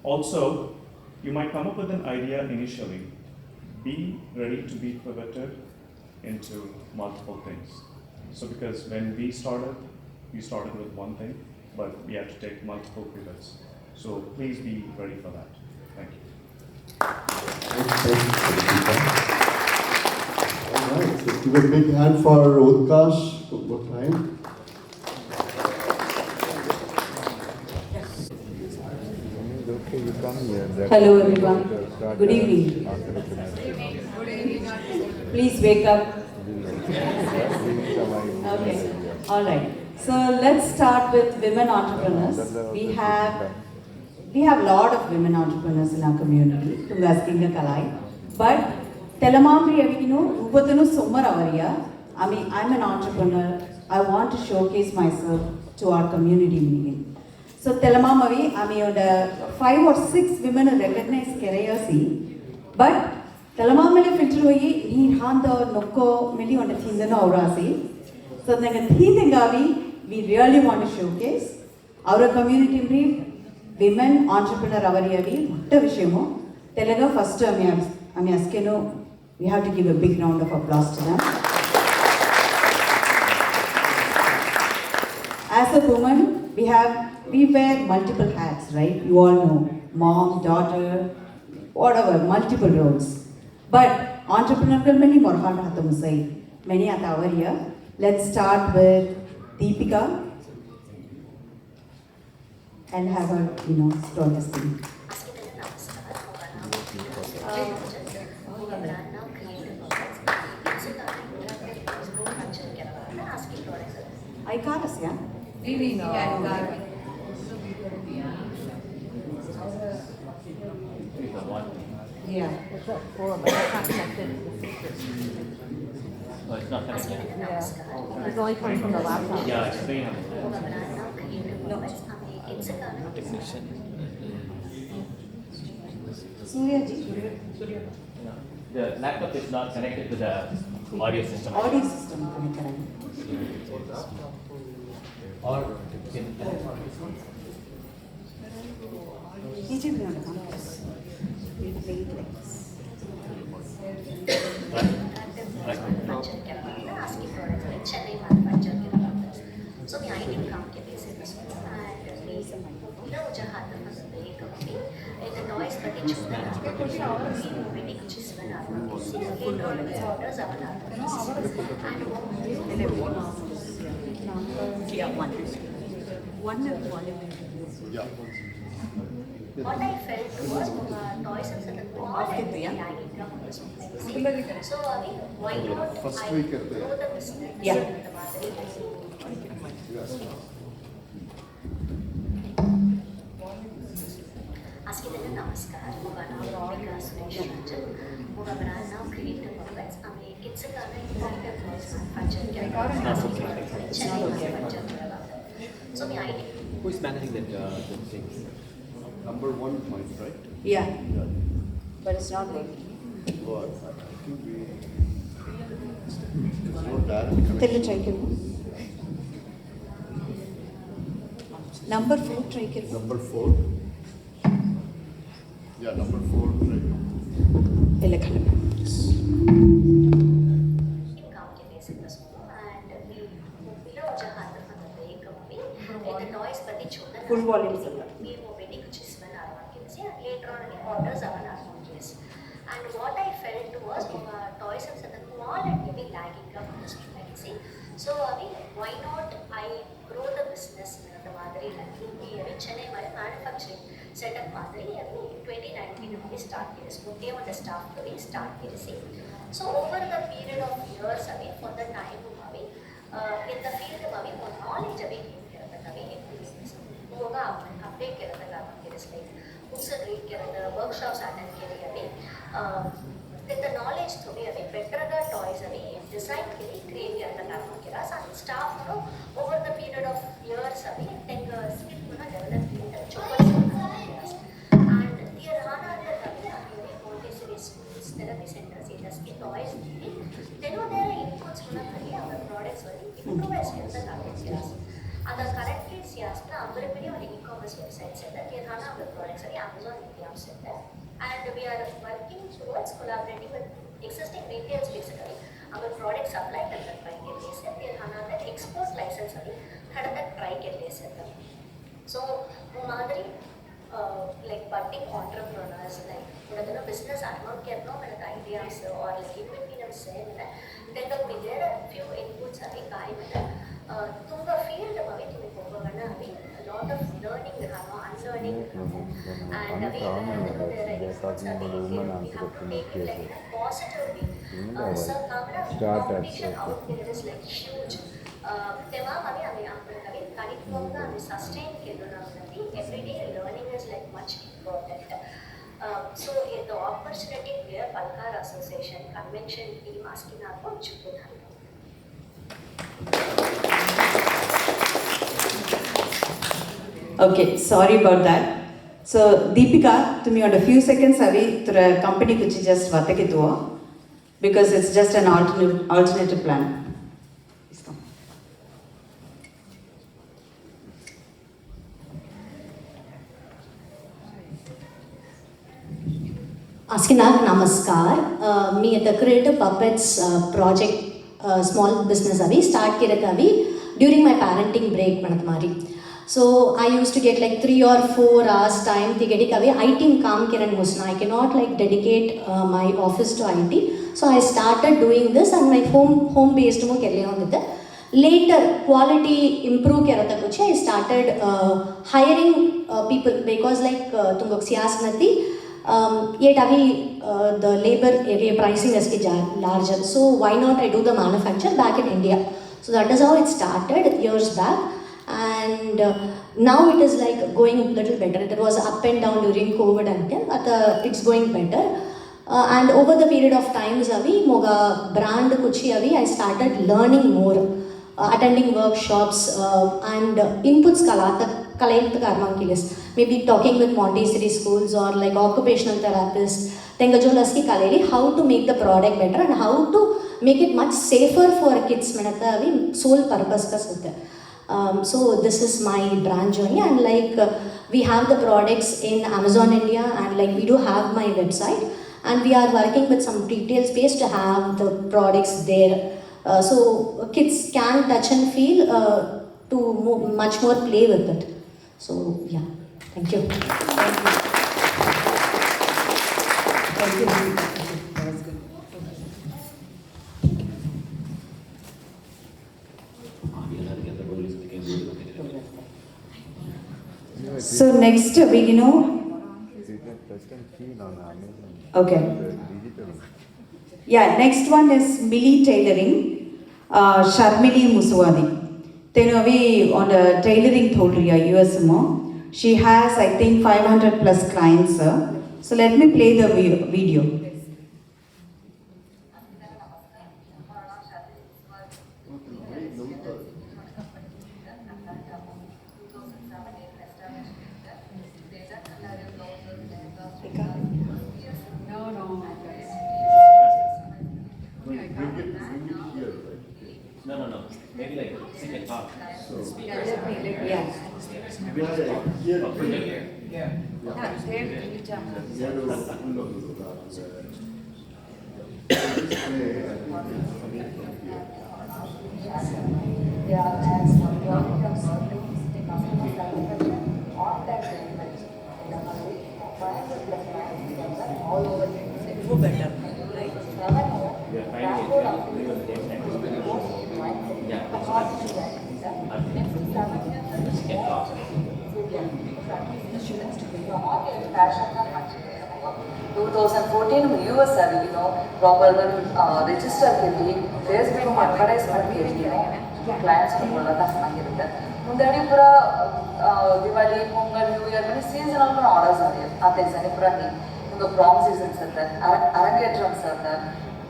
Also, you might come up with an idea initially. Be ready to be pivoted into multiple things. So because when we started with one thing, but we had to take multiple pivots. So please be ready for that. Thank you. All right, so give a big hand for Utkarsh one more time. Hello everyone. Good evening. Please wake up. Okay. All right. So let's start with women entrepreneurs. We have a lot of women entrepreneurs in our community. Tungaskinga Kalai. But Telamamri Avikino, Upatanu Somar Avaria. I'm an entrepreneur. I want to showcase myself to our community meeting. So Telamamavi, the 5 or 6 women recognize Kerayasi. But Telamamali filter hoyi, he handa nokko mili on the thindana aurasi. So we really want to showcase our community brief, women entrepreneur avariyavi, mutta vishayamo. Telaga first ami askeno, we have to give a big round of applause to them. As a woman, we wear multiple hats, right? You all know, mom, daughter, whatever, multiple roles. But entrepreneurial many more many at our here. Let's start with Deepika and have her, start this thing. I got us, yeah? Yeah. But it's not connected to the speakers. Oh, it's not connected. Yeah. It's only coming from the laptop. Yeah, it's free. The laptop is not connected to the audio system. Audio system connected. Or So the idea come ke basic and we ila jahat the company the noise kati chuna we make just bana orders avana and one what I felt was noise and certain so why not First week at grow the business Askidana namaskar. Muga naam Deepika Suresh Ranjan. Muga brand naam Creative Moments. Ami it's a creative voice manufacturing. So my idea. Who is managing that thing? Number 1 point, right? Yeah. But it's not working. Oh, I think it's not direct connection. Number 4 try karo. Number 4. Yeah, number 4 try. Ella khala. Full volume sir. Later on orders and what I felt was toys and certain quality be lagging from industry. So why not I grow the business in the Madri Chennai manufacturing setup Madri 2019 we start the staff we start so over the period of years for the time in the field knowledge business update books and workshops attend with the knowledge to be better the toys design create and staff over the period of years take skill develop and Montessori schools, therapy centers, industry toys then there are inputs our products improvise the current currently this website said that we run our products on Amazon India said that, and we are working towards collaborating with existing retailers basically. Our product supply and try said we run our export license and try said that. So Madri, like budding entrepreneurs, like business ideas or like in between then we did a few inputs field a lot of learning unlearning and we have to take it like in a positive way. So competition out there is like huge. Sustain everyday learning is like much important. So the opportunity where Palkar Association convention team asking about Chukudan. Okay, sorry about that. So Deepika, to me, on a few seconds, avi the company kuchi just vatakituwa because it's just an alternative plan. Askinak Namaskar. Me at the Creative Puppets project small business avi start kirakavi during my parenting break manatmari. So I used to get like 3 or 4 hours time to get kavi IT काम kiran musna. I cannot like dedicate my office to IT. So I started doing this and my home based mo kerle hondite. Later quality improve kerata kuchi I started hiring people because like tungok siyas nati yet the labor area pricing is larger. So why not I do the manufacture back in India? So that is how it started years back, and now it is like going a little better. It was up and down during COVID until it's going better. And over the period of times moga brand kuchi I started learning more, attending workshops and inputs maybe talking with Montessori schools or like occupational therapists, how to make the product better and how to make it much safer for kids. Sole purpose. So this is my brand journey, and like we have the products in Amazon India, and like we do have my website, and we are working with some retail space to have the products there. So kids can touch and feel to much more play with it. So yeah, thank you. Thank you. So next we okay. Yeah, next one is Millie Tailoring, Sharmili Muswadi. Tenavi on the tailoring tholdriya US mo. She has I think 500 plus clients. So let me play the video. No. Maybe like sing and talk. Speakers. Yeah. Better, right? US proper register there's been advertisement clients ಮುಂದಡಿ ಪುರ Diwali pongal new year ಮನೆ seasonal ಪುರ orders ಆತೆ ಸನೆ ಪುರ ಒಂದು ಪ್ರಾಮ್ seasons ಅಂತ ಅರಂಗೇಟ್ರಮ್ಸ್ ಅಂತ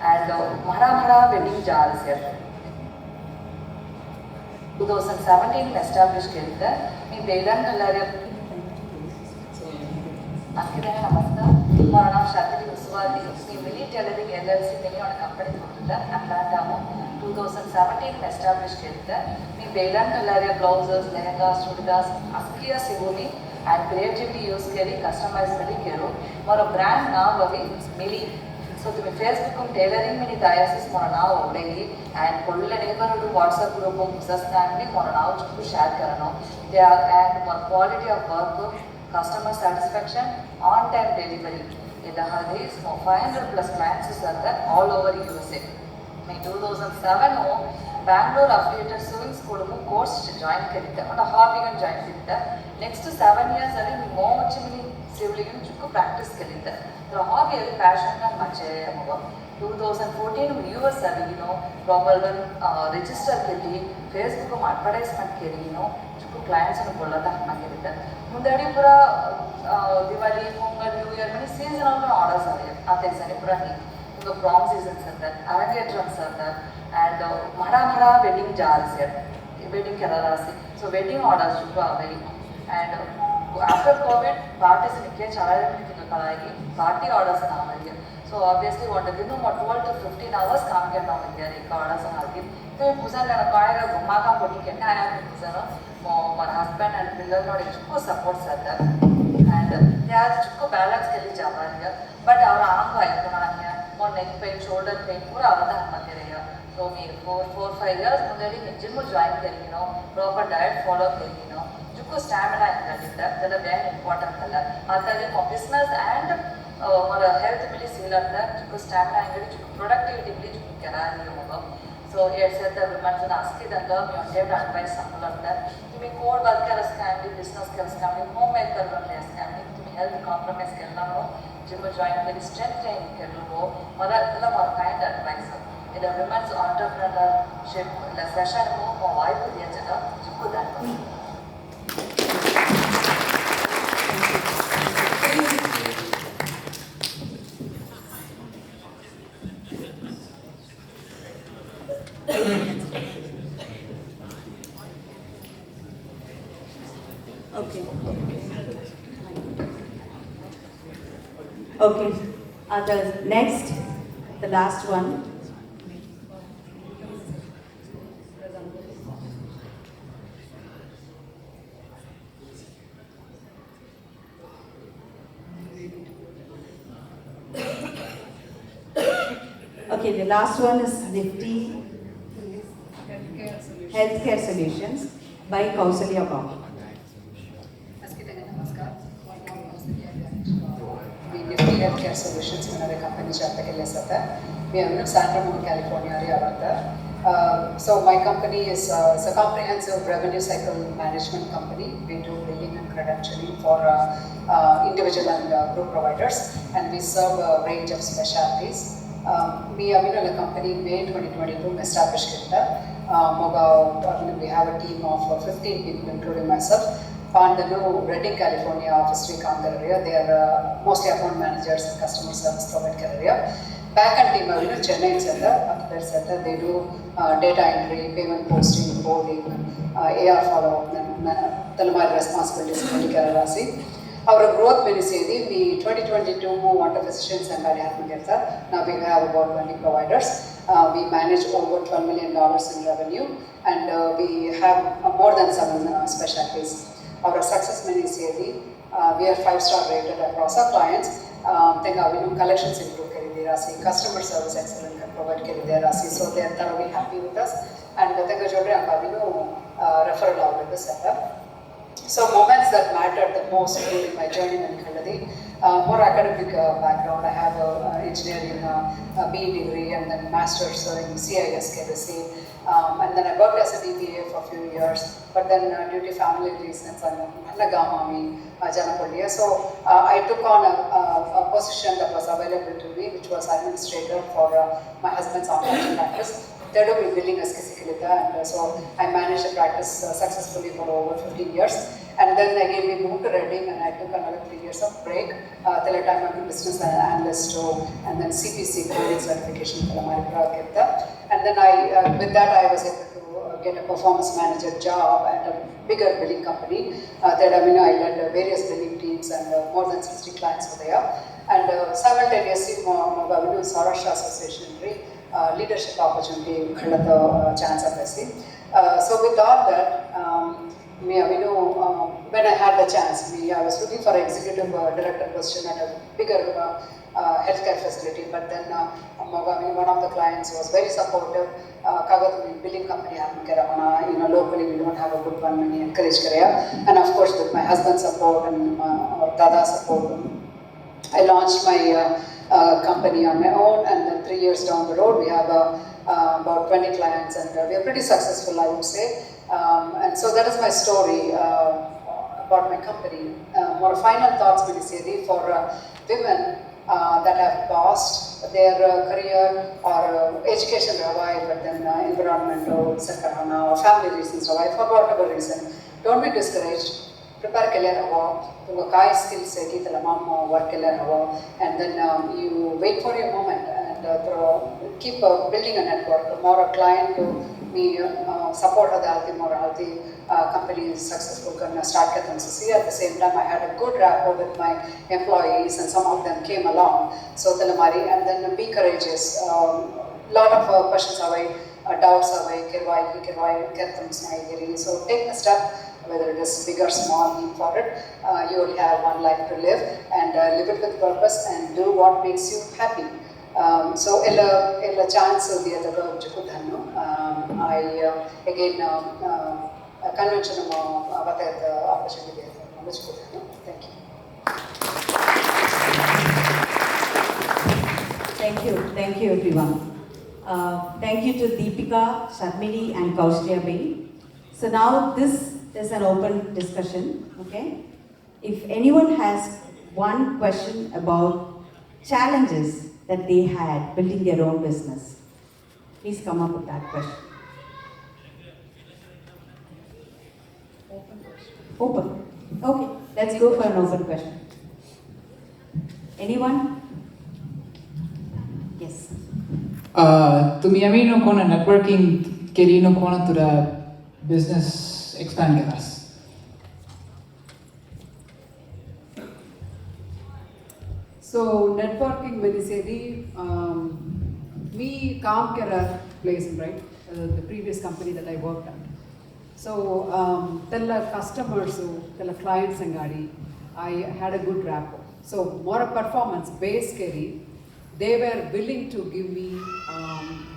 and mara wedding jars here 2017 established kenta mee belan kallare askida namaskar mara naam Sharmili Muswadi mee Millie Tailoring LLC name on company kodilla Atlanta 2017 established kenta mee belan kallare blouses lehengas chudidas askiya siguni and creativity use keri customize keri kero moro brand now avi mili so tumi Facebook kum tailoring mini diasis moro now odegi and kolle neighborhood WhatsApp group business family moro now chukku share karano they are and more quality of work customer satisfaction on time delivery ida hadis 500 plus clients is there all over USA in 2007 Bangalore affiliated swimming school course join karitte and hobby gan join karitte next 7 years ali ni mo chimini swimming chukku practice karitte the hobby ali passion gan mache amava 2014 US ali proper register kari Facebook com advertisement kari chukku clients nu bollata makiritte mundadi pura Diwali Pongal New Year mani seasonal orders are ate sare pura ni the prom seasons are there, arrangements are there, and mada wedding jars here, wedding keralasi. So wedding orders chukku avayi, and after COVID parties nikke chala kalagi party orders na avayi. So obviously what dinu 12 to 15 hours काम करना होगा यार एक orders ना आगे. तो पुजान ना कायरा घुमा का बोली के ना यार पुजान मो my husband and brother नोड चुक्को support करता है, and यार चुक्को balance के लिए जावा है, but और आम का एक ना है more neck pain, shoulder pain, पूरा आवता है मकेरिया. So me 4-5 years मुझे भी gym में join करी proper diet follow करी जुको stamina है that is very important है. आता है for business and हमारा health के लिए सील आता है जुको stamina है जुको productivity के लिए जुको क्या नहीं होगा. So here said the women जो नास्की दंगा में उनके advice हमको लगता है तुम्हें core work कर सकते business कर सकते homemade कर सकते तुम्हें health compromise करना हो जिम join करी strength training कर लो मरा मतलब और kind advice है इधर women's entrepreneurship la session में वाइब दिया जाता जिसको दान Okay. Okay. Others. Next, the last one. Okay, the last one is Nifty Healthcare Solutions by Kausalya Babu. Nifty Healthcare Solutions another company chapter ke liye sata we are in Sacramento California area avata so my company is a comprehensive revenue cycle management company we do billing and credentialing for individual and group providers and we serve a range of specialties we are in a company May 2022 established kitta we have a team of 15 people including myself Pandanu, Redding, California office काम कर रही है. They are mostly account managers and customer service provide कर रही है. Backend team अभी ना चेन्नई से था, अक्सर से था. They do data entry, payment posting, coding, AR follow up, तलमार responsibilities करने कर रहा सी. Our growth में से दी we 2022 water physicians and cardiac में करता. Now we have about 20 providers. We manage over $12 million in revenue and we have more than 7 specialties. Our success ministry, we are 5-star rated across our clients. Then we know collections improve customer service excellent provide so they are thoroughly happy with us and then we know referral out with the setup. So moments that mattered the most during my journey in Khaladi, more academic background. I have engineering BE degree and then master's in CIS KBC. And then I worked as a DBA for a few years, but then due to family reasons, I'm Nagamami, Janapalliya. So I took on a position that was available to me, which was administrator for my husband's oncology practice. Third of billing as Kisikalita, and so I managed the practice successfully for over 15 years. And then again we moved to Redding and I took another 3 years of break till a time I'm a business analyst and then CPC coding certification for my Kirta. And then with that I was able to get a performance manager job at a bigger billing company. That I led various billing teams and more than 60 clients were there. And simultaneously, Saurashtra Association leadership opportunity chance of so with all that, when I had the chance. I was looking for an executive director position at a bigger healthcare facility, but then one of the clients was very supportive. Kagatuli billing company locally we don't have a good one, and he encouraged career. And of course with my husband's support and Dada's support, I launched my company on my own, and then 3 years down the road we have about 20 clients, and we are pretty successful, I would say. And so that is my story about my company. More final thoughts, Miniseri, for women that have paused their career or education revive, but then environmental, or family reasons revive, for whatever reason. Don't be discouraged. Prepare career skills work and then you wait for your moment and keep building a network. More a client to me support the more healthy company is successful can start at the same time I had a good rapport with my employees and some of them came along. So Telamari, and then be courageous. Lot of questions away, doubts away, so take the step. Whether it is big or small, leap for it. You only have one life to live, and live it with purpose and do what makes you happy. So, illa chance of the other I again convention about the opportunity. Thank you. Thank you, everyone. Thank you to Deepika, Sharmili, and Kaushalya Bey. So now this is an open discussion, okay? If anyone has one question about challenges that they had building their own business, please come up with that question. Open. Okay, let's go for an open question. Anyone? Yes. তুমি আমি কোন networking Kerry কোন তোরা business expand keras. So networking Miniseri, me Kaam Kera place, right? The previous company that I worked at. So tella customers, tella clients angadi, I had a good rapport. So more a performance based carry, they were willing to give me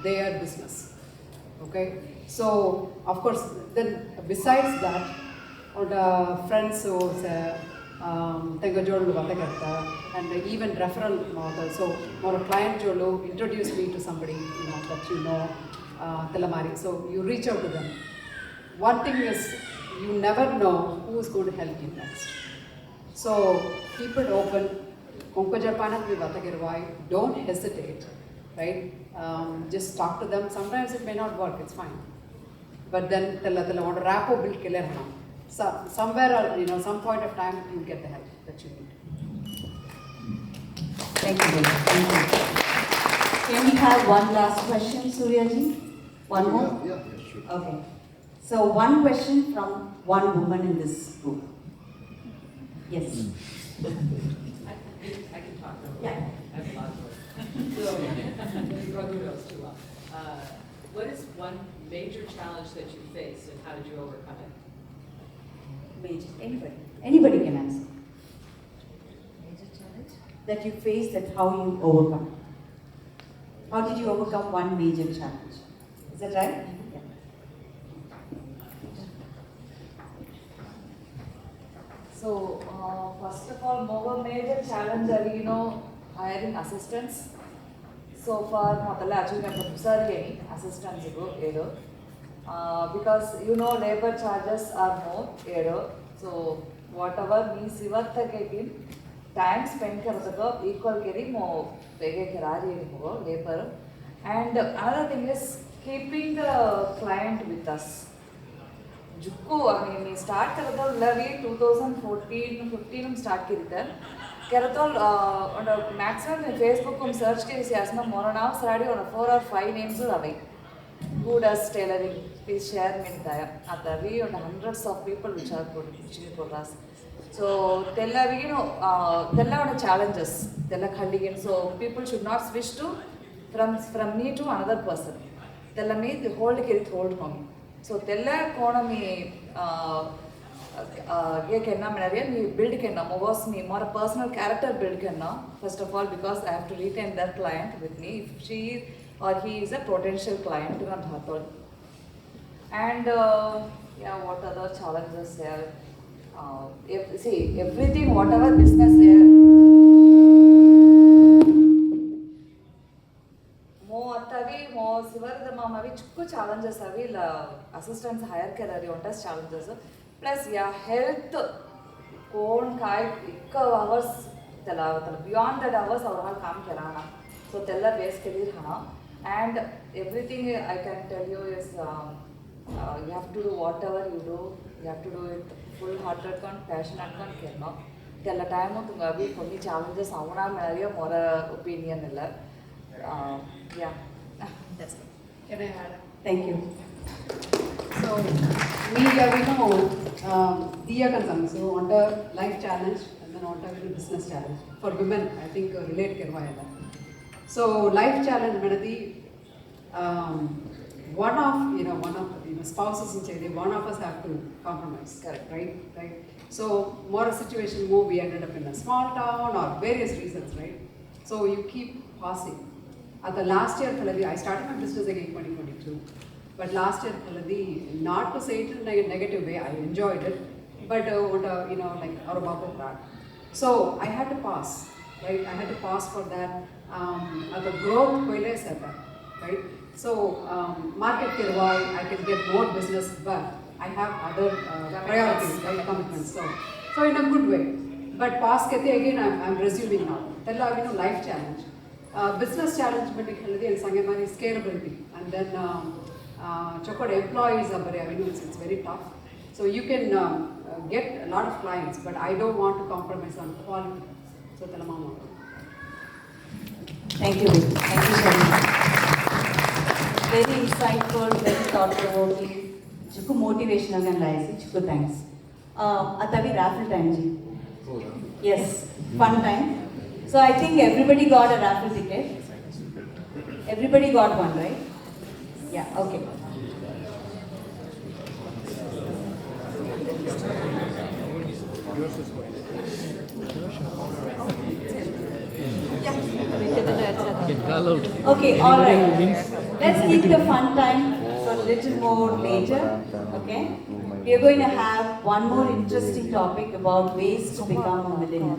their business. Okay. So, of course, then besides that, friends who and even referral model. So, more a client Jolo introduced me to somebody that Telamari. So, you reach out to them. One thing is, you never know who is going to help you next. So, keep it open. Don't hesitate, right? Just talk to them. Sometimes it may not work, it's fine. But then want to rapport build killer. So somewhere or some point of time you get the help that you need. Thank you. Thank you. Can we have one last question, Suryaji? One more? Yeah, sure. Okay. So one question from one woman in this group. Yes. I can talk. Yeah. I have a lot of work. So, what is one major challenge that you faced and how did you overcome it? Major. Anybody can answer. Major challenge that you faced and how you overcome. How did you overcome one major challenge? Is that right? Yeah. So first of all, more major challenge are hiring assistants. So far, I have assistants because labor charges are more. So whatever means time spent equal more labor. And another thing is keeping the client with us. Jukku, we start 2014-15 start maximum Facebook search more now 4 or 5 names who does tailoring. Please share me hundreds of people which are pushing for us. So challenges. So people should not switch to from me to another person. The hold me. So economy ये करना मेरा me build करना was me more a personal character build करना first of all because I have to retain that client with me if she or he is a potential client to not happen. And yeah, what other challenges there? See, everything, whatever business there, more attavi, more sivarada mamavi chukku challenges avi la assistants hire kerari ontas challenges. Plus, yeah, health, cone, kite, ikka hours tela beyond that hours our काम करना. So tella base career hana. And everything I can tell you is you have to do whatever you do. You have to do it full-hearted con, passionate con करना. Tella time हो तुम अभी कोई challenges आउना मेरा more opinion है yeah, that's it. Can I add? Thank you. So, we know Diya Kansang, so under life challenge and then under business challenge. For women, I think relate karwa hai. So, life challenge manadi one of spouses in Chile, one of us have to compromise. Correct, right? So, more a situation more we ended up in a small town or various reasons, right? So, you keep passing. At the last year, I started my business again in 2022. But last year, not to say it in a negative way, I enjoyed it. But like Arubapo Pratt. So I had to pass, right? I had to pass for that. At the growth, right? So market kirwai, I can get more business, but I have other priorities, right? Commitments. So in a good way. But pass kete again, I'm resuming now. Tell life challenge. Business challenge and scalability, and then employees are it's very tough. So you can get a lot of clients, but I don't want to compromise on quality. So Talamama. Thank you. Thank you so much. Very insightful, very thought-provoking. Chuku motivational and laisi. Chuku thanks. Atavi raffle time ji. Yes, fun time. So I think everybody got a raffle ticket. Everybody got one, right? Yeah, okay. Okay, all right. Let's keep the fun time for a little more later, okay? We are going to have one more interesting topic about ways to become a millionaire.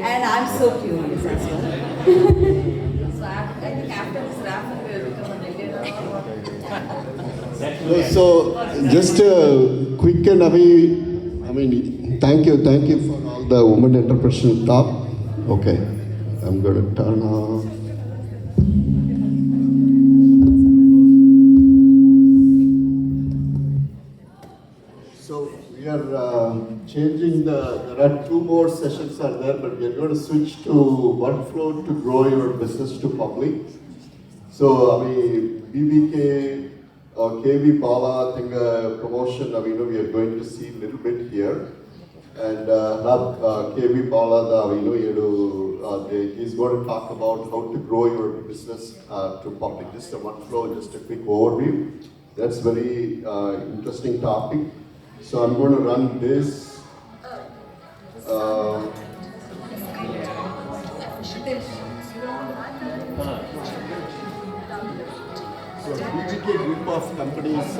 And I'm so curious as well. So I think after this raffle, we will become a millionaire. So just quick and thank you for all the women entrepreneurship talk. Okay, I'm going to turn off. So we are changing there are 2 more sessions are there, but we are going to switch to workflow to grow your business to public. So BBK, KV Bala, I think promotion, we are going to see a little bit here. And KV Bala, he's going to talk about how to grow your business to public. Just a workflow, just a quick overview. That's very interesting topic. So I'm going to run this. So BGK group of companies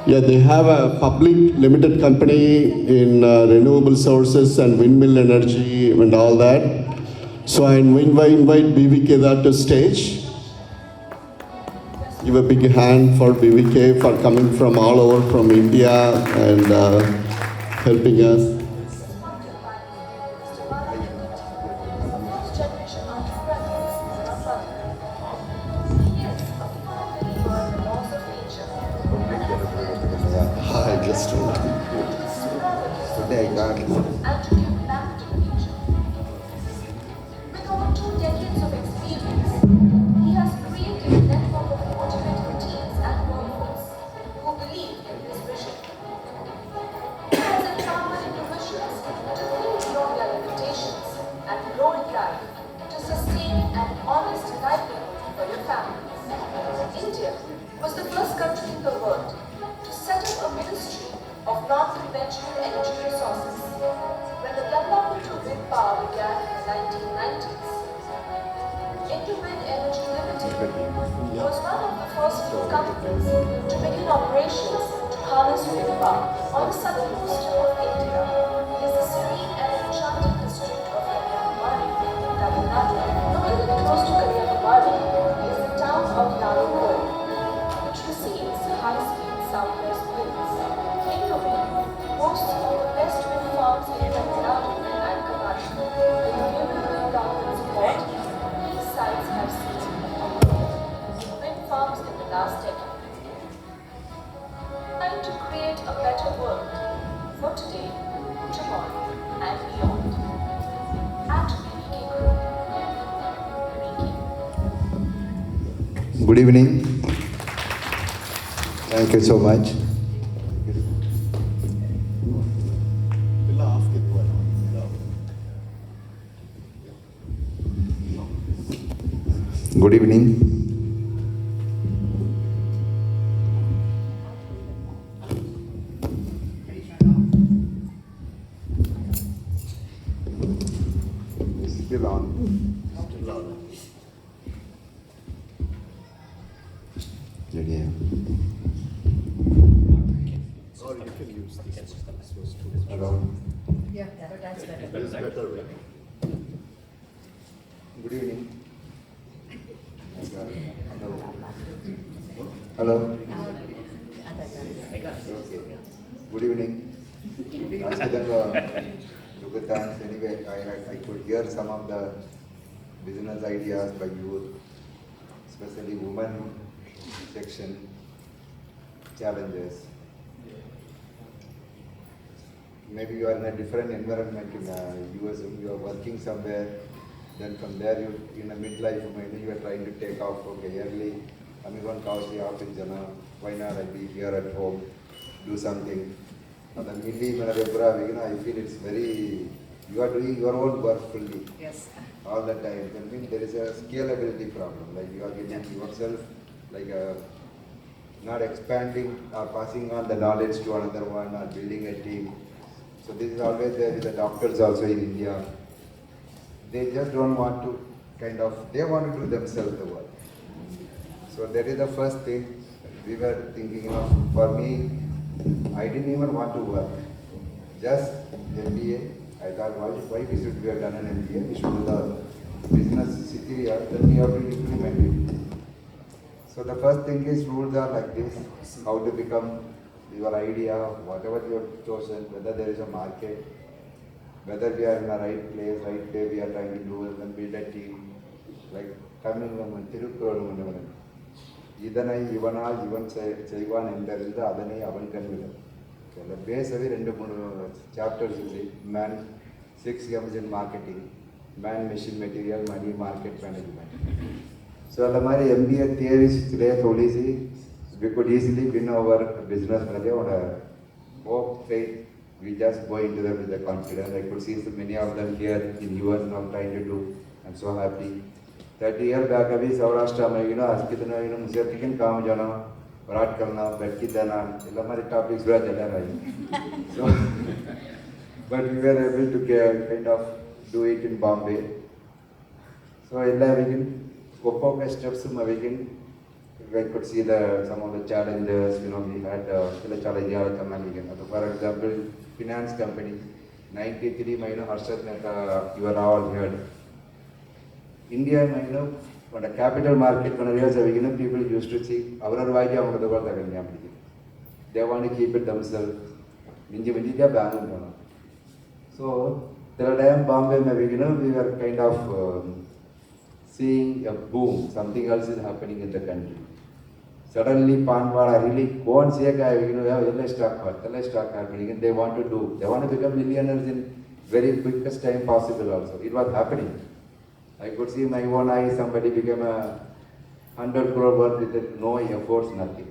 yeah, they have a public limited company in renewable sources and windmill energy and all that. So I invite BVK to stage. Give a big hand for BVK for coming from all over from India and helping us. Hi, just today I got it. With over 2 decades of experience, he has created a network of motivated teams and workforce who believe the first country in the world to set up a ministry of non-conventional energy resources. When the development of wind power began in the 1990s, Interwind Energy Limited was one of the first few companies to begin operations to harness wind power. On the southernmost tip of India is the serene and enchanting district of Kanyakumari in Tamil Nadu. Located close to Kanyakumari is the town of Nagarkoi, which receives high-speed southwest winds. Interwind boasts of the best wind farms in Tamil Nadu and Karnataka. With the Union government support, these sites have seen wind farms in the last decade. Trying to create a better world for today, tomorrow, and beyond. At BBK Group. Good evening. Thank you so much. Good evening. Still on. Still on. Ready? Or you can use this. Hello. Yeah, that's better. That is better way. Good evening. Hello. Okay. Good evening. Good thanks. Anyway, I could hear some of the business ideas by youth, especially women section challenges. Maybe you are in a different environment in US, you are working somewhere, then from there you in a midlife, maybe you are trying to take off, okay, early, I'm going to off in Jana, why not I be here at home, do something. And then I feel it's very, you are doing your own work fully. Yes. All the time. That means there is a scalability problem, like you are getting yourself, like not expanding or passing on the knowledge to another one or building a team. So this is always there with the doctors also in India. They just don't want to they want to do themselves the work. So that is the first thing we were thinking of. For me, I didn't even want to work. Just MBA. I thought, why we should have done an MBA? We should do the business criteria, then we have to implement it. So the first thing is rules are like this, how to become your idea, whatever you have chosen, whether there is a market, whether we are in the right place, right way we are trying to do it, and build a team. Like coming from Tirukkural, இதனை இவனால் இவன் செய்வான் என்றிருந்து அதனை அவன் கண்விடும். The base of it, 2-3 chapters is it. Man, 6 comes in marketing, man, machine, material, money, market management. So the MBA theories today we could easily win our business on a hope, faith. We just go into them with the confidence. I could see so many of them here in US now trying to do. I'm so happy. 30 years back, अभी सौराष्ट्र में आज कितना मुझे किन काम जाना विराट करना बैठ की देना इला हमारे टॉपिक्स बड़ा चला रहा है. So, but we were able to kind of do it in Bombay. So इला we can couple of steps में we can I could see some of the challenges. We had the challenges for example, finance company 93 Harshad Mehta, you are all heard. India, on the capital market, people used to see our they want to keep it themselves. So, there are times Bombay, we were kind of seeing a boom, something else is happening in the country. Suddenly, Panwala really go and see a guy, stock happening, and they want to become millionaires in very quickest time possible also. It was happening. I could see my own eyes, somebody became a 100 crore worth with no efforts, nothing.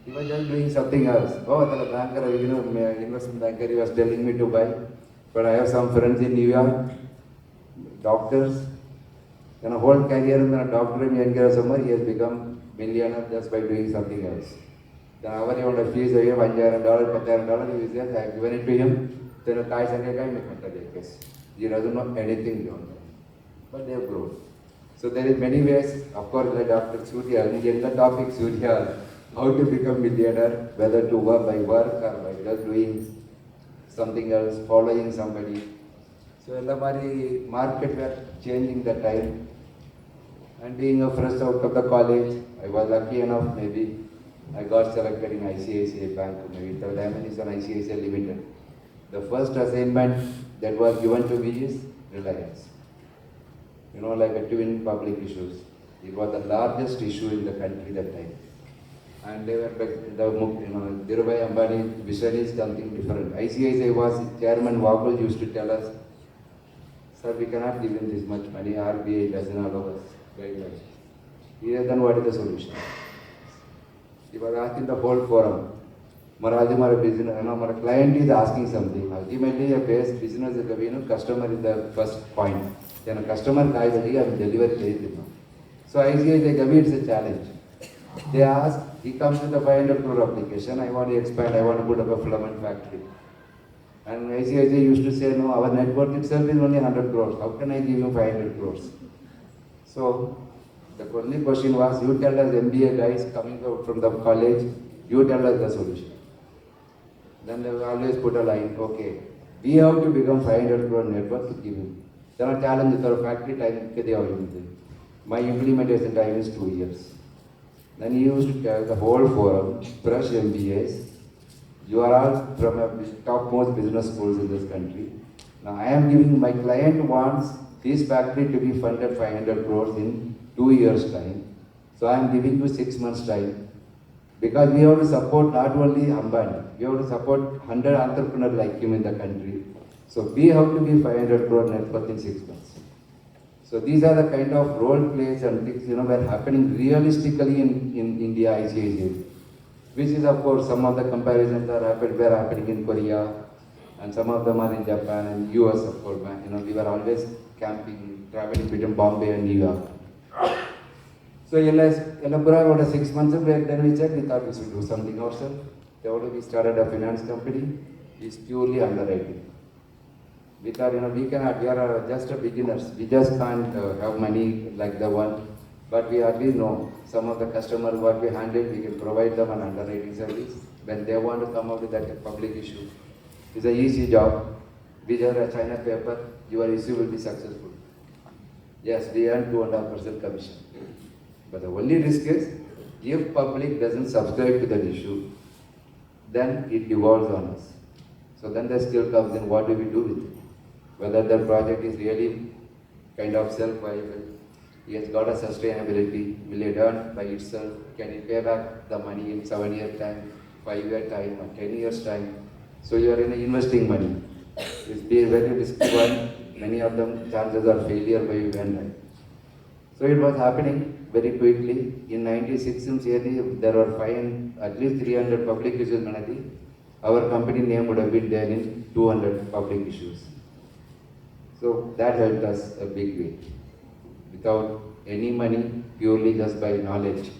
He was just doing something else. Oh, the banker, investment banker, he was telling me to buy. But I have some friends in New York, doctors. Then a whole career in a doctor in Yankara summer, he has become millionaire just by doing something else. Then our you want a fees of $1,000, $10,000, he says, I have given it to him, then a guy said, he doesn't know anything beyond that. But they have grown. So there is many ways, of course, like Dr. Surya, we get the topic Surya, how to become millionaire, whether to work by work or by just doing something else, following somebody. So the market were changing that time. And being a fresh out of the college, I was lucky enough, maybe I got selected in ICICI Bank, maybe the time is on ICICI Limited. The first assignment that was given to me is Reliance. You know, like a twin public issues. It was the largest issue in the country that time. And they were, Dhirubhai Ambani vision is something different. ICICI was, Chairman Wagul used to tell us, sir, we cannot give him this much money, RBI doesn't allow us guidelines. Then what is the solution? He was asking the whole forum. Maradi business, my client is asking something. Ultimately, a base business is customer is the first point. Then a customer guide will deliver it. So ICICI Gavi, it's a challenge. They ask, he comes with a 500 crore application, I want to expand, I want to put up a filament factory. And ICICI used to say, no, our net worth itself is only 100 crores. How can I give you 500 crores? So the only question was, you tell us MBA guys coming out from the college, you tell us the solution. Then they will always put a line, okay, we have to become 500 crore net worth to give him. Then a challenge with our factory time, my implementation time is 2 years. Then he used to tell the whole forum, fresh MBAs, you are all from a topmost business schools in this country. Now I am giving, my client wants this factory to be funded 500 crores in 2 years time. So I am giving you 6 months time. Because we have to support not only Ambani, we have to support 100 entrepreneurs like him in the country. So we have to be 500 crore net worth in 6 months. So these are the kind of role plays and things, were happening realistically in India, ICICI. Which is, of course, some of the comparisons were happening in Korea, and some of them are in Japan and US, of course. We were always camping, traveling between Bombay and New York. So Elabura got a 6 months break, then we checked, we thought we should do something ourselves. We started a finance company, it's purely underwriting. We thought, we cannot, we are just beginners, we just can't have money like the one, but we already know some of the customers what we handle, we can provide them an underwriting service. When they want to come up with that public issue, it's an easy job. We just a China paper, your issue will be successful. Yes, we earn 2.5% commission. But the only risk is, if public doesn't subscribe to that issue, then it devolves on us. So then the skill comes in, what do we do with it? Whether the project is really kind of self-viable, it has got a sustainability, will it earn by itself, can it pay back the money in 7 years time, 5 years time, or 10 years time? So you are investing money. It's a very risky one, many of them chances are failure by when. So it was happening very quickly. In 96, there were at least 300 public issues. Our company name would have been there in 200 public issues. So that helped us a big way. Without any money, purely just by knowledge.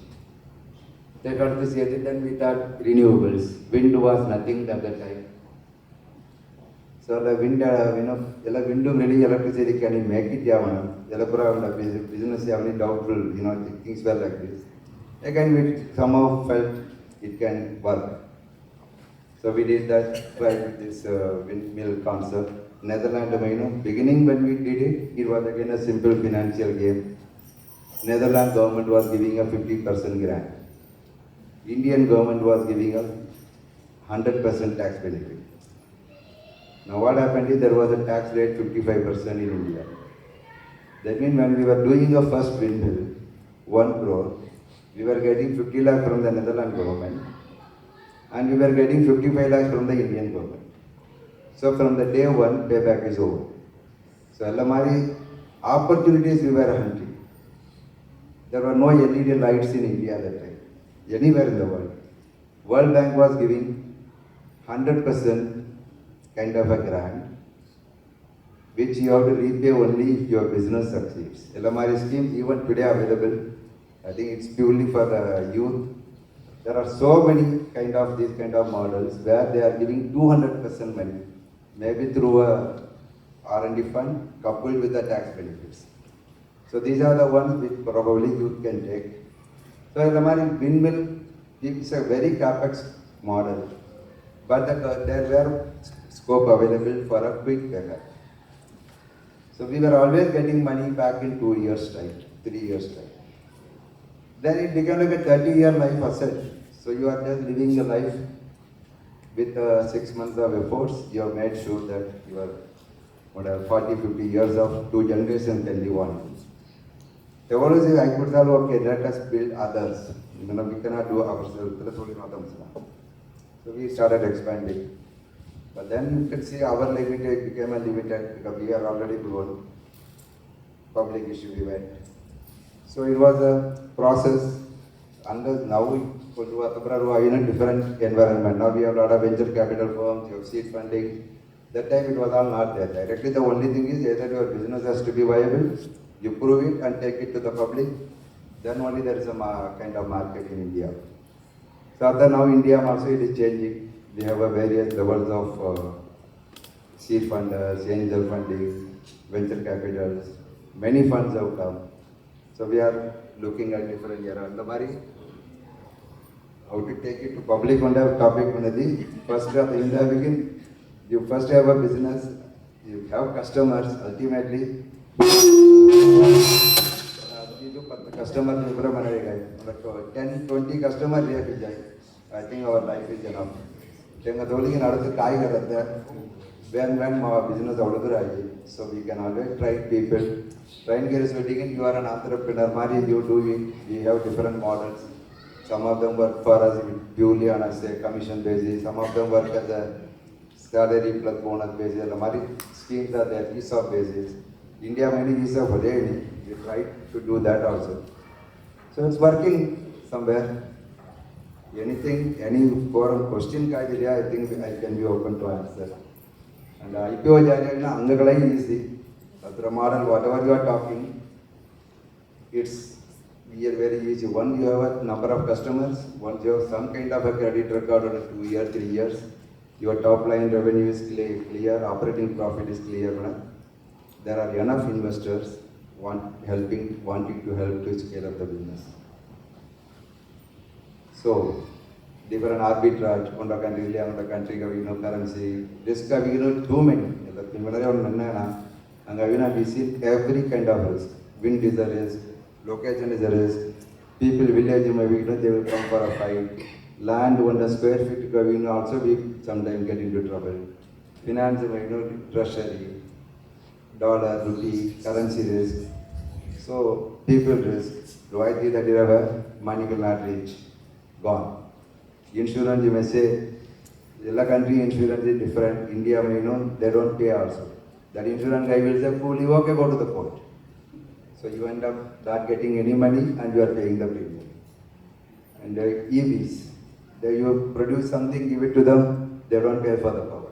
They got to say that then we thought renewables. Wind was nothing at that time. So the wind, wind really electricity can you make it business doubtful, things were like this. Again, we somehow felt it can work. So we did that, tried with this windmill concept. Netherlands, beginning when we did it, it was again a simple financial game. Netherlands government was giving a 50% grant. Indian government was giving a 100% tax benefit. Now what happened is there was a tax rate 55% in India. That means when we were doing a first windmill, 1 crore, we were getting 50 lakh from the Netherlands government and we were getting 55 lakhs from the Indian government. So from the day one, payback is over. So Alamari, opportunities we were hunting. There were no LED lights in India at that time, anywhere in the world. World Bank was giving 100% kind of a grant which you have to repay only if your business succeeds. LMRE scheme, even today available, I think it's purely for the youth. There are so many these kind of models where they are giving 200% money, maybe through a R&D fund coupled with the tax benefits. So these are the ones which probably youth can take. So LMRE windmill is a very capex model, but there were scope available for a quick payback. So we were always getting money back in 2 years' time, 3 years' time. Then it became like a 30-year life asset. So you are just living the life with 6 months of efforts. You have made sure that you are 40, 50 years of 2 generations can live on. The always say, I could tell, okay, let us build others. We cannot do ourselves. So we started expanding. But then you can see our limit became a limited because we are already grown. Public issue event. So it was a process. And now we are in a different environment. Now we have a lot of venture capital firms, you have seed funding. That time it was all not there. Directly the only thing is either your business has to be viable, you prove it and take it to the public, then only there is a kind of market in India. So after now India also it is changing. We have a various levels of seed funders, angel funding, venture capitals. Many funds have come. So we are looking at different areas. How to take it to public on the topic. First, in the beginning, you first have a business, you have customers, ultimately. Customer 10, 20 customers, I think our life is enough. When our business so we can always train people. Train you are an entrepreneur, you do it, we have different models. Some of them work for us purely on a commission basis, some of them work as a salary plus bonus basis, schemes are there, ESOP basis. India many ESOP for day, we try to do that also. So it's working somewhere. Anything, any forum question, I think I can be open to answer. And IPO is easy. The model, whatever you are talking, it's very easy. One, you have a number of customers. Once you have some kind of a credit record on a 2 years, 3 years, your top line revenue is clear, operating profit is clear. There are enough investors wanting to help to scale up the business. So, different arbitrage on the country, currency, risk, too many. And we see every kind of risk. Wind is a risk, location is a risk, people village they will come for a fight. Land 1 square feet also we sometimes get into trouble. Finance, treasury, dollar, rupee, currency risk. So people risk. Royalty that you have, money will not reach. Gone. Insurance, you may say, every country insurance is different. India, they don't pay also. That insurance guy will say, fully okay, go to the court. So you end up not getting any money and you are paying the premium. And EVs, you produce something, give it to them, they don't pay for the power.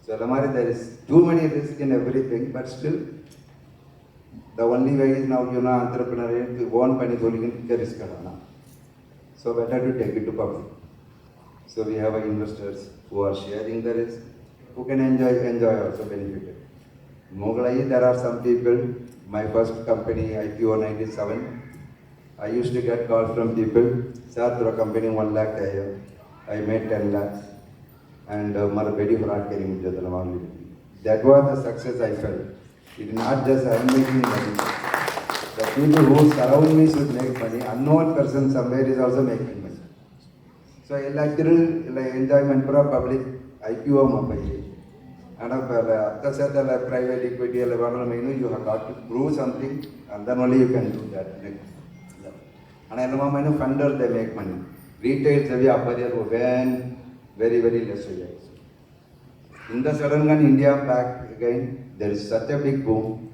So there is too many risks in everything, but still, the only way is now, entrepreneur, to want money, the risk. So better to take it to public. So we have investors who are sharing the risk, who can enjoy also benefited. Mogalai, there are some people, my first company, IPO 97, I used to get calls from people, sir, through a company 1 lakh, I made 10 lakhs, and very fraud carrying. That was the success I felt. It is not just I am making money. The people who surround me should make money. Unknown person somewhere is also making money. So I like enjoyment for public IPO Mumbai. And private equity, you have got to prove something, and then only you can do that. And I know funders, they make money. Retail, very, very less. In the sudden gun, India back again, there is such a big boom.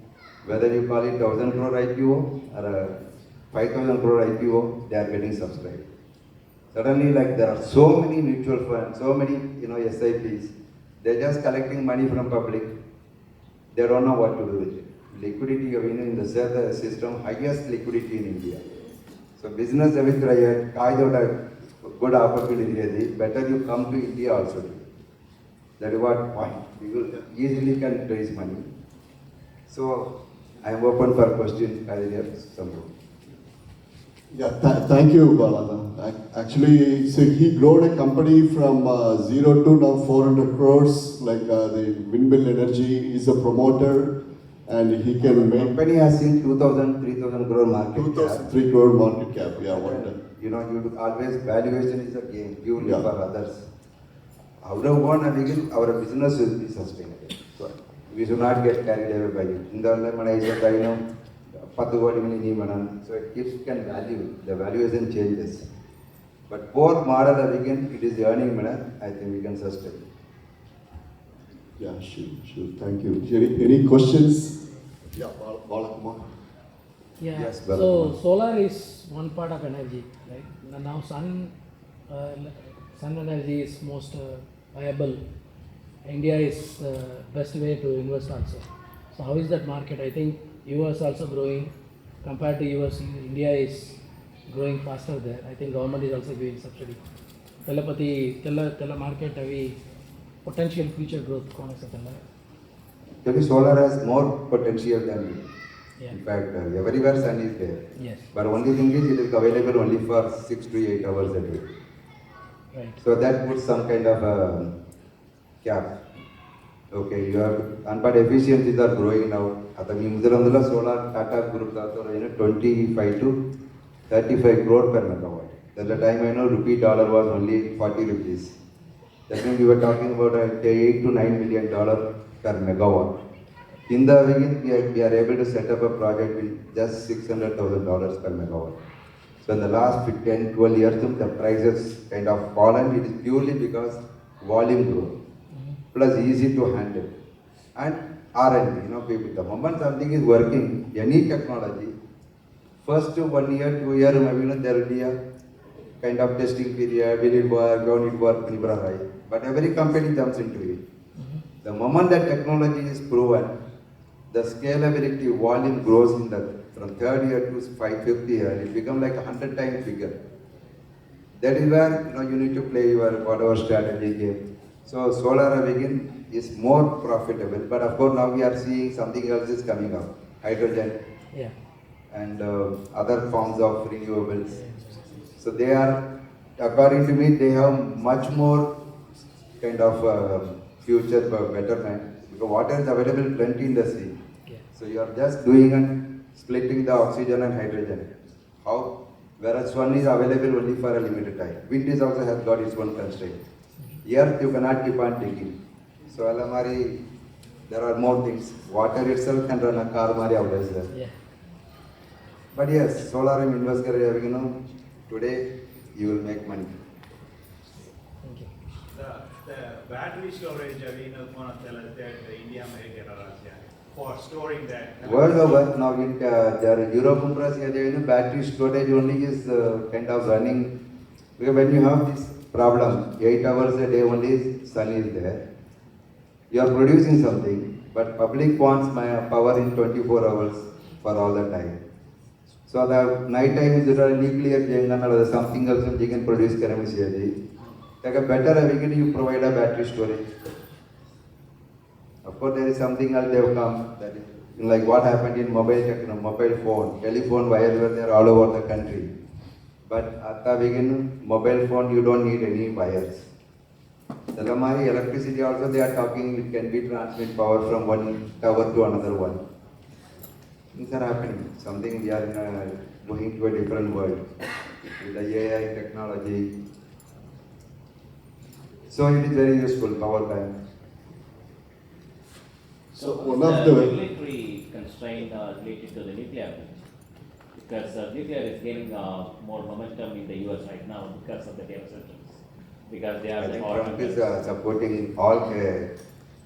Whether you call it 1,000 crore IPO or 5,000 crore IPO, they are getting subscribed. Suddenly, there are so many mutual funds, so many SIPs. They're just collecting money from public. they don't know what to do with it. Liquidity, you know, in the system, highest liquidity in India. So business with a good opportunity, better you come to India also. That is what point. You easily can raise money. So I am open for questions. Yeah, thank you, Balada. Actually, so he grown a company from 0 to now 400 crores, like the Windmill Energy is a promoter, and he can make... Company has seen 2,000, 3,000 crore market 2,003 crore market cap, yeah, wonder. You know, you always, valuation is a game, purely Yeah. for others. Our business will be sustainable. So we should not get carried away by it. In the end, so it keeps can value, the valuation changes. But poor model again, it is the earning manner, I think we can sustain. Yeah, sure, thank you. Any questions? Yeah, Balakumar. Yeah, Yes, so Balakumar. solar is one part of energy, right? Now sun energy is most viable. India is best way to invest also. So how is that market? I think US also growing. Compared to US, India is growing faster there. I think government is also giving subsidy. Telepathy, market, potential future growth. Maybe solar has more potential than wind. Yeah. In fact, everywhere sun is there. Yes. But only thing is it is available only for 6 to 8 hours a day. Right. So that puts some kind of a cap. Okay, you have, but efficiencies are growing now. At the solar Tata Group, 25 to 35 crore per megawatt. At the time I know rupee dollar was only 40 rupees. That means we were talking about $8 to $9 million per megawatt. In the beginning, we are able to set up a project with just $600,000 per megawatt. So in the last 10, 12 years, the prices kind of fallen. It is purely because volume growth, plus easy to handle, and R&D. You know, the moment something is working, any technology, first 1 year, 2 years, maybe there will be a kind of testing period. Will it work? Don't it work? But every company jumps into it. The moment that technology is proven, the scalability volume grows in from third year to fifth year. It becomes like 100 times bigger. That is where you need to play your whatever strategy game. So solar again is more profitable, but of course now we are seeing something else is coming up, hydrogen, yeah, and other forms of renewables. So they are, according to me, they have much more kind of future betterment, because water is available plenty in the sea. Yeah. So you are just doing and splitting the oxygen and hydrogen. How? Whereas one is available only for a limited time. Wind is also has got its own constraint. Earth you cannot keep on taking. So Alamari, there are more things. Water itself can run a car always there. Yeah. But yes, solar and invest today you will make money. Thank you. The battery storage, going to tell us that India may get for storing that. World over, now in Europe, battery storage only is kind of running. Because when you have this problem, 8 hours a day only sun is there. You are producing something, but public wants my power in 24 hours for all the time. So the night time is nuclear, something else you can produce. Like a better you provide a battery storage. Of course, there is something else they have come, that is, like what happened in mobile phone, telephone wires were there all over the country. But at the beginning, mobile phone, you don't need any wires. The electricity also, they are talking, it can be transmit power from one tower to another one. Things are happening. Something we are going to a different world with the AI technology. So it is very useful, power bank. So one of the regulatory constraint related to the nuclear, because nuclear is gaining more momentum in the US right now because of the data centers, because they are I think all Trump is supporting all,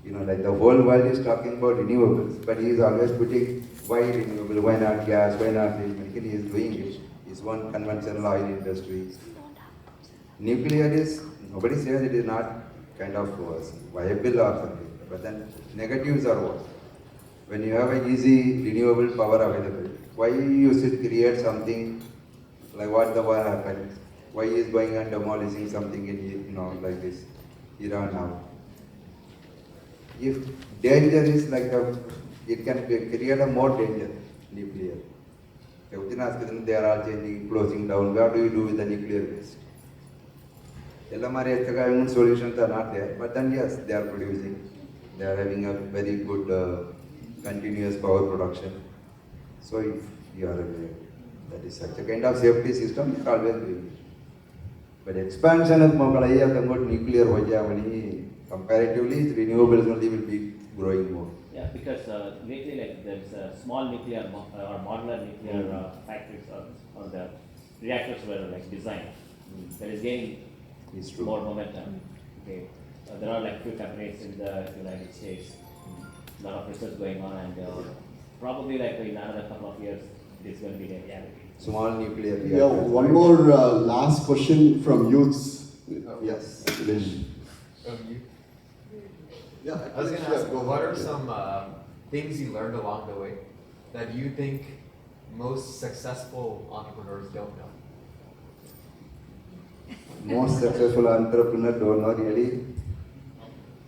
like the whole world is talking about renewables, but he is always putting why renewable, why not gas, why not this. He is doing it. It's one conventional oil industry. Nuclear is, nobody says it is not kind of viable or something, but then negatives are what? when you have a easy renewable power available, why you should create something like what the war happened? Why is going and demolishing something in like this Iran now? If danger is like it can create a more danger, nuclear. They are all changing, closing down. What do you do with the nuclear waste? Solutions are not there, but then yes, they are producing. They are having a very good continuous power production. So if you are aware, that is such a kind of safety system, you are always doing it. But expansion of nuclear comparatively, renewables only will be growing more. Yeah, because lately like there's small nuclear or modular nuclear factories or the reactors were like designed. That is gaining more momentum. Okay, there are like few companies in the United States. A lot of research going on, and probably like in another couple of years, it's going to be a reality. Small nuclear reactors. Yeah, one more last question from youths. Yes. Yeah, I was going to ask, what are some things you learned along the way that you think most successful entrepreneurs don't know? Most successful entrepreneur don't know really.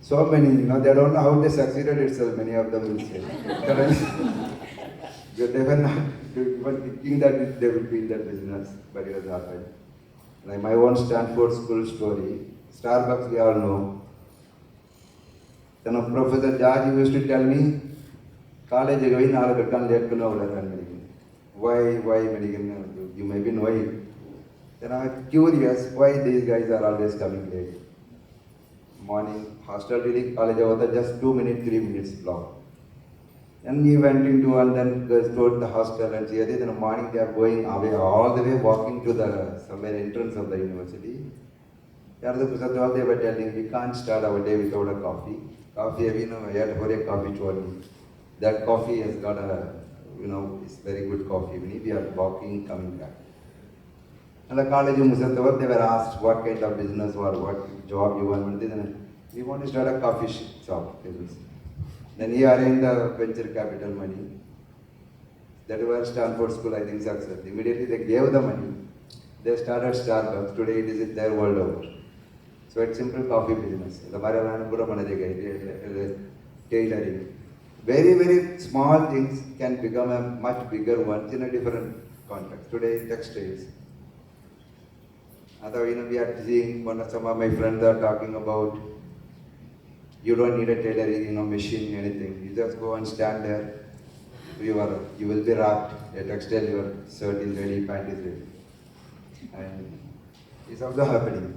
So many, they don't know how they succeeded itself, many of them will say. They were not even thinking that they will be in that business, but it has happened. Like my own Stanford school story, Starbucks we all know. Then Professor George used to tell me, college is going late. Why medical? You may be knowing. Then I'm curious why these guys are always coming late. Morning, hostel reading, college over just 2 minutes, 3 minutes block. And we went into and then toward the hostel and see in the morning they are going away, all the way walking to the somewhere entrance of the university. They were telling we can't start our day without a coffee. Coffee, we know, we had a coffee only. That coffee has got it's very good coffee. We are walking, coming back. And the college they were asked what kind of business or what job you want. We want to start a coffee shop. Then he arranged the venture capital money. That was Stanford School, I think, success. Immediately they gave the money. They started Starbucks. Today it is their world over. So it's simple coffee business. Tailoring. Very, very small things can become a much bigger one in a different context. Today, textiles. We are seeing some of my friends are talking about you don't need a tailoring, machine, anything. You just go and stand there. You will be wrapped. A textile, your shirt is ready, pant is ready. And it's also happening.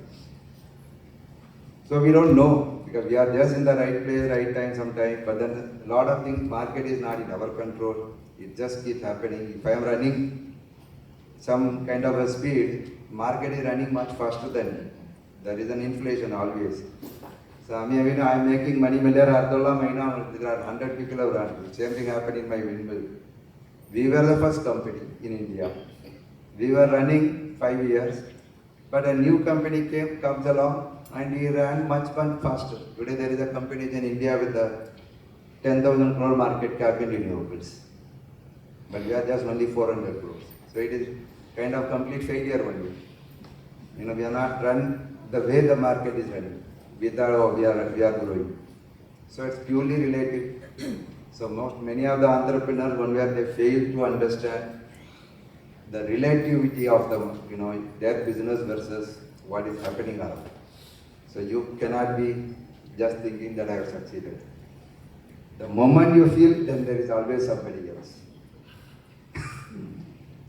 So we don't know because we are just in the right place, right time, sometime. But then a lot of things, market is not in our control. It just keeps happening. If I am running some kind of a speed, market is running much faster than me. There is an inflation always. So I am making money. There are 100 people around. Same thing happened in my windmill. We were the first company in India. We were running 5 years, but a new company comes along and we ran much faster. Today there is a company in India with a 10,000 crore market cap in renewables. But we are just only 400 crores. So it is kind of complete failure only. We are not run the way the market is running. We thought, we are growing. So it's purely relative. So many of the entrepreneurs, one where they fail to understand the relativity of their business versus what is happening around. So you cannot be just thinking that I have succeeded. The moment you feel, then there is always somebody else.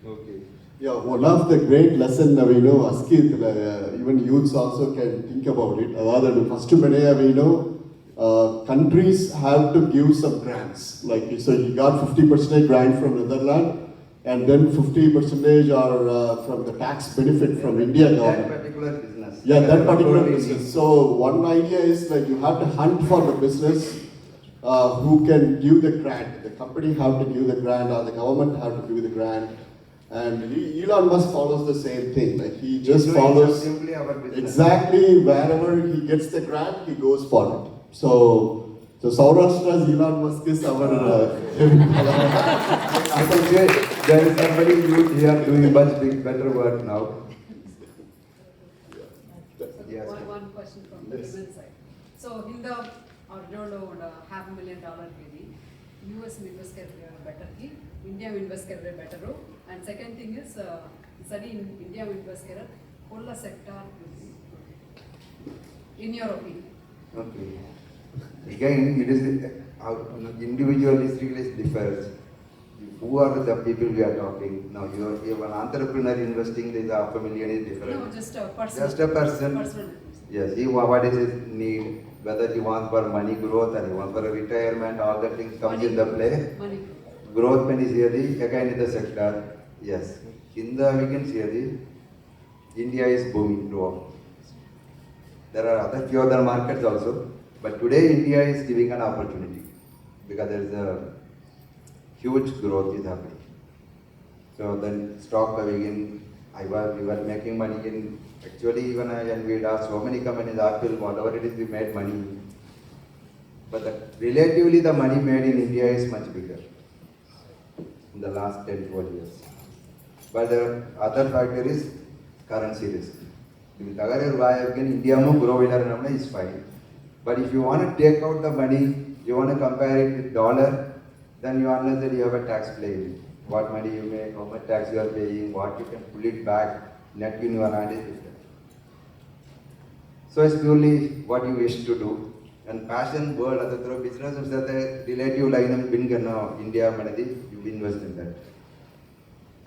Okay. Yeah, one of the great lessons Askit, even youths also can think about it. First countries have to give some grants. So you got 50% grant from Netherlands, and then 50% are from the tax benefit from India government. That particular business. Yeah, that particular business. So one idea is you have to hunt for the business who can give the grant. The company have to give the grant, or the government have to give the grant. And Elon Musk follows the same thing. He just follows simply our business. Exactly wherever he gets the grant, he goes for it. So So Saurashtra's Elon Musk is our I can say there is somebody youth here doing much better work now. Yes. One question from the women's side. So in the Ardolo $500,000 KD, US invest better ki, India invest better. And second thing is, study in India invest kolla sector in your opinion. Okay. Again, it is individualistically differs. Who are the people we are talking? Now, you're an entrepreneur investing with $500,000 is different. No, just a person. Just a person. Personal. Yes, what is his need? Whether he wants for money growth or he wants for a retirement, all the things comes in the play. Money. Growth when is here, again in the sector. Yes. In the we can see India is booming throughout. There are few other markets also, but today India is giving an opportunity because there is a huge growth is happening. So then stock again, we were making money in, actually even I envied so many companies, Apple, whatever it is, we made money. But relatively the money made in India is much bigger in the last 10-12 years. But the other factor is currency risk. If India grow is fine. But if you want to take out the money, you want to compare it with dollar, then you unless that you have a tax play. What money you make, how much tax you are paying, what you can pull it back, net in your hand is different. So it's purely what you wish to do. And passion world, other business is that relative line of India, you invest in that.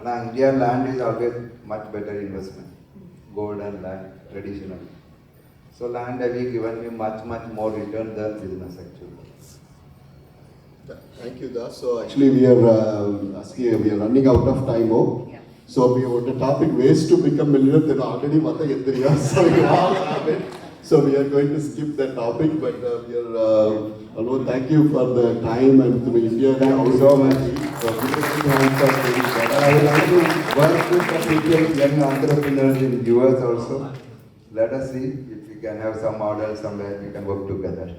And India land is always much better investment. Gold and land, traditional. So land have given me much more return than business actually. Thank you, Das. So actually we are running out of time now. Yeah. So we want the topic ways to become millionaire. Already so you all have it. So we are going to skip that topic, but we are. Thank you for the time and to India. Thank you so much. I would like to work with the people, young entrepreneurs in US also. Let us see if we can have some model somewhere we can work together.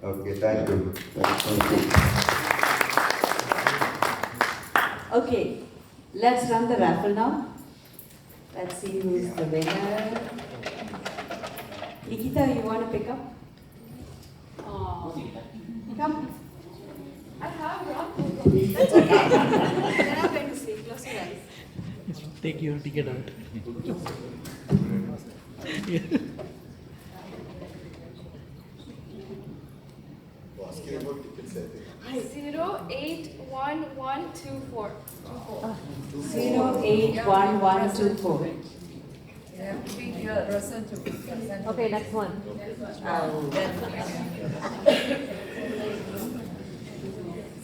Okay, thank you. Thank you. Okay, let's run the raffle now. Let's see who's the winner. Nikita, you want to pick up? Come. I have one. That's okay. You're not going to sleep. Close your eyes. Take your ticket out. 081124. 081124. Okay, next one.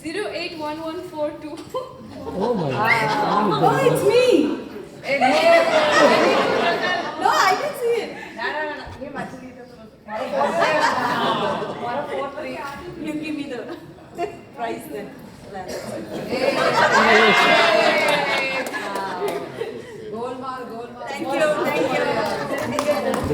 081142. Oh my God. Oh, it's me! No, I can see it. You give me the prize then.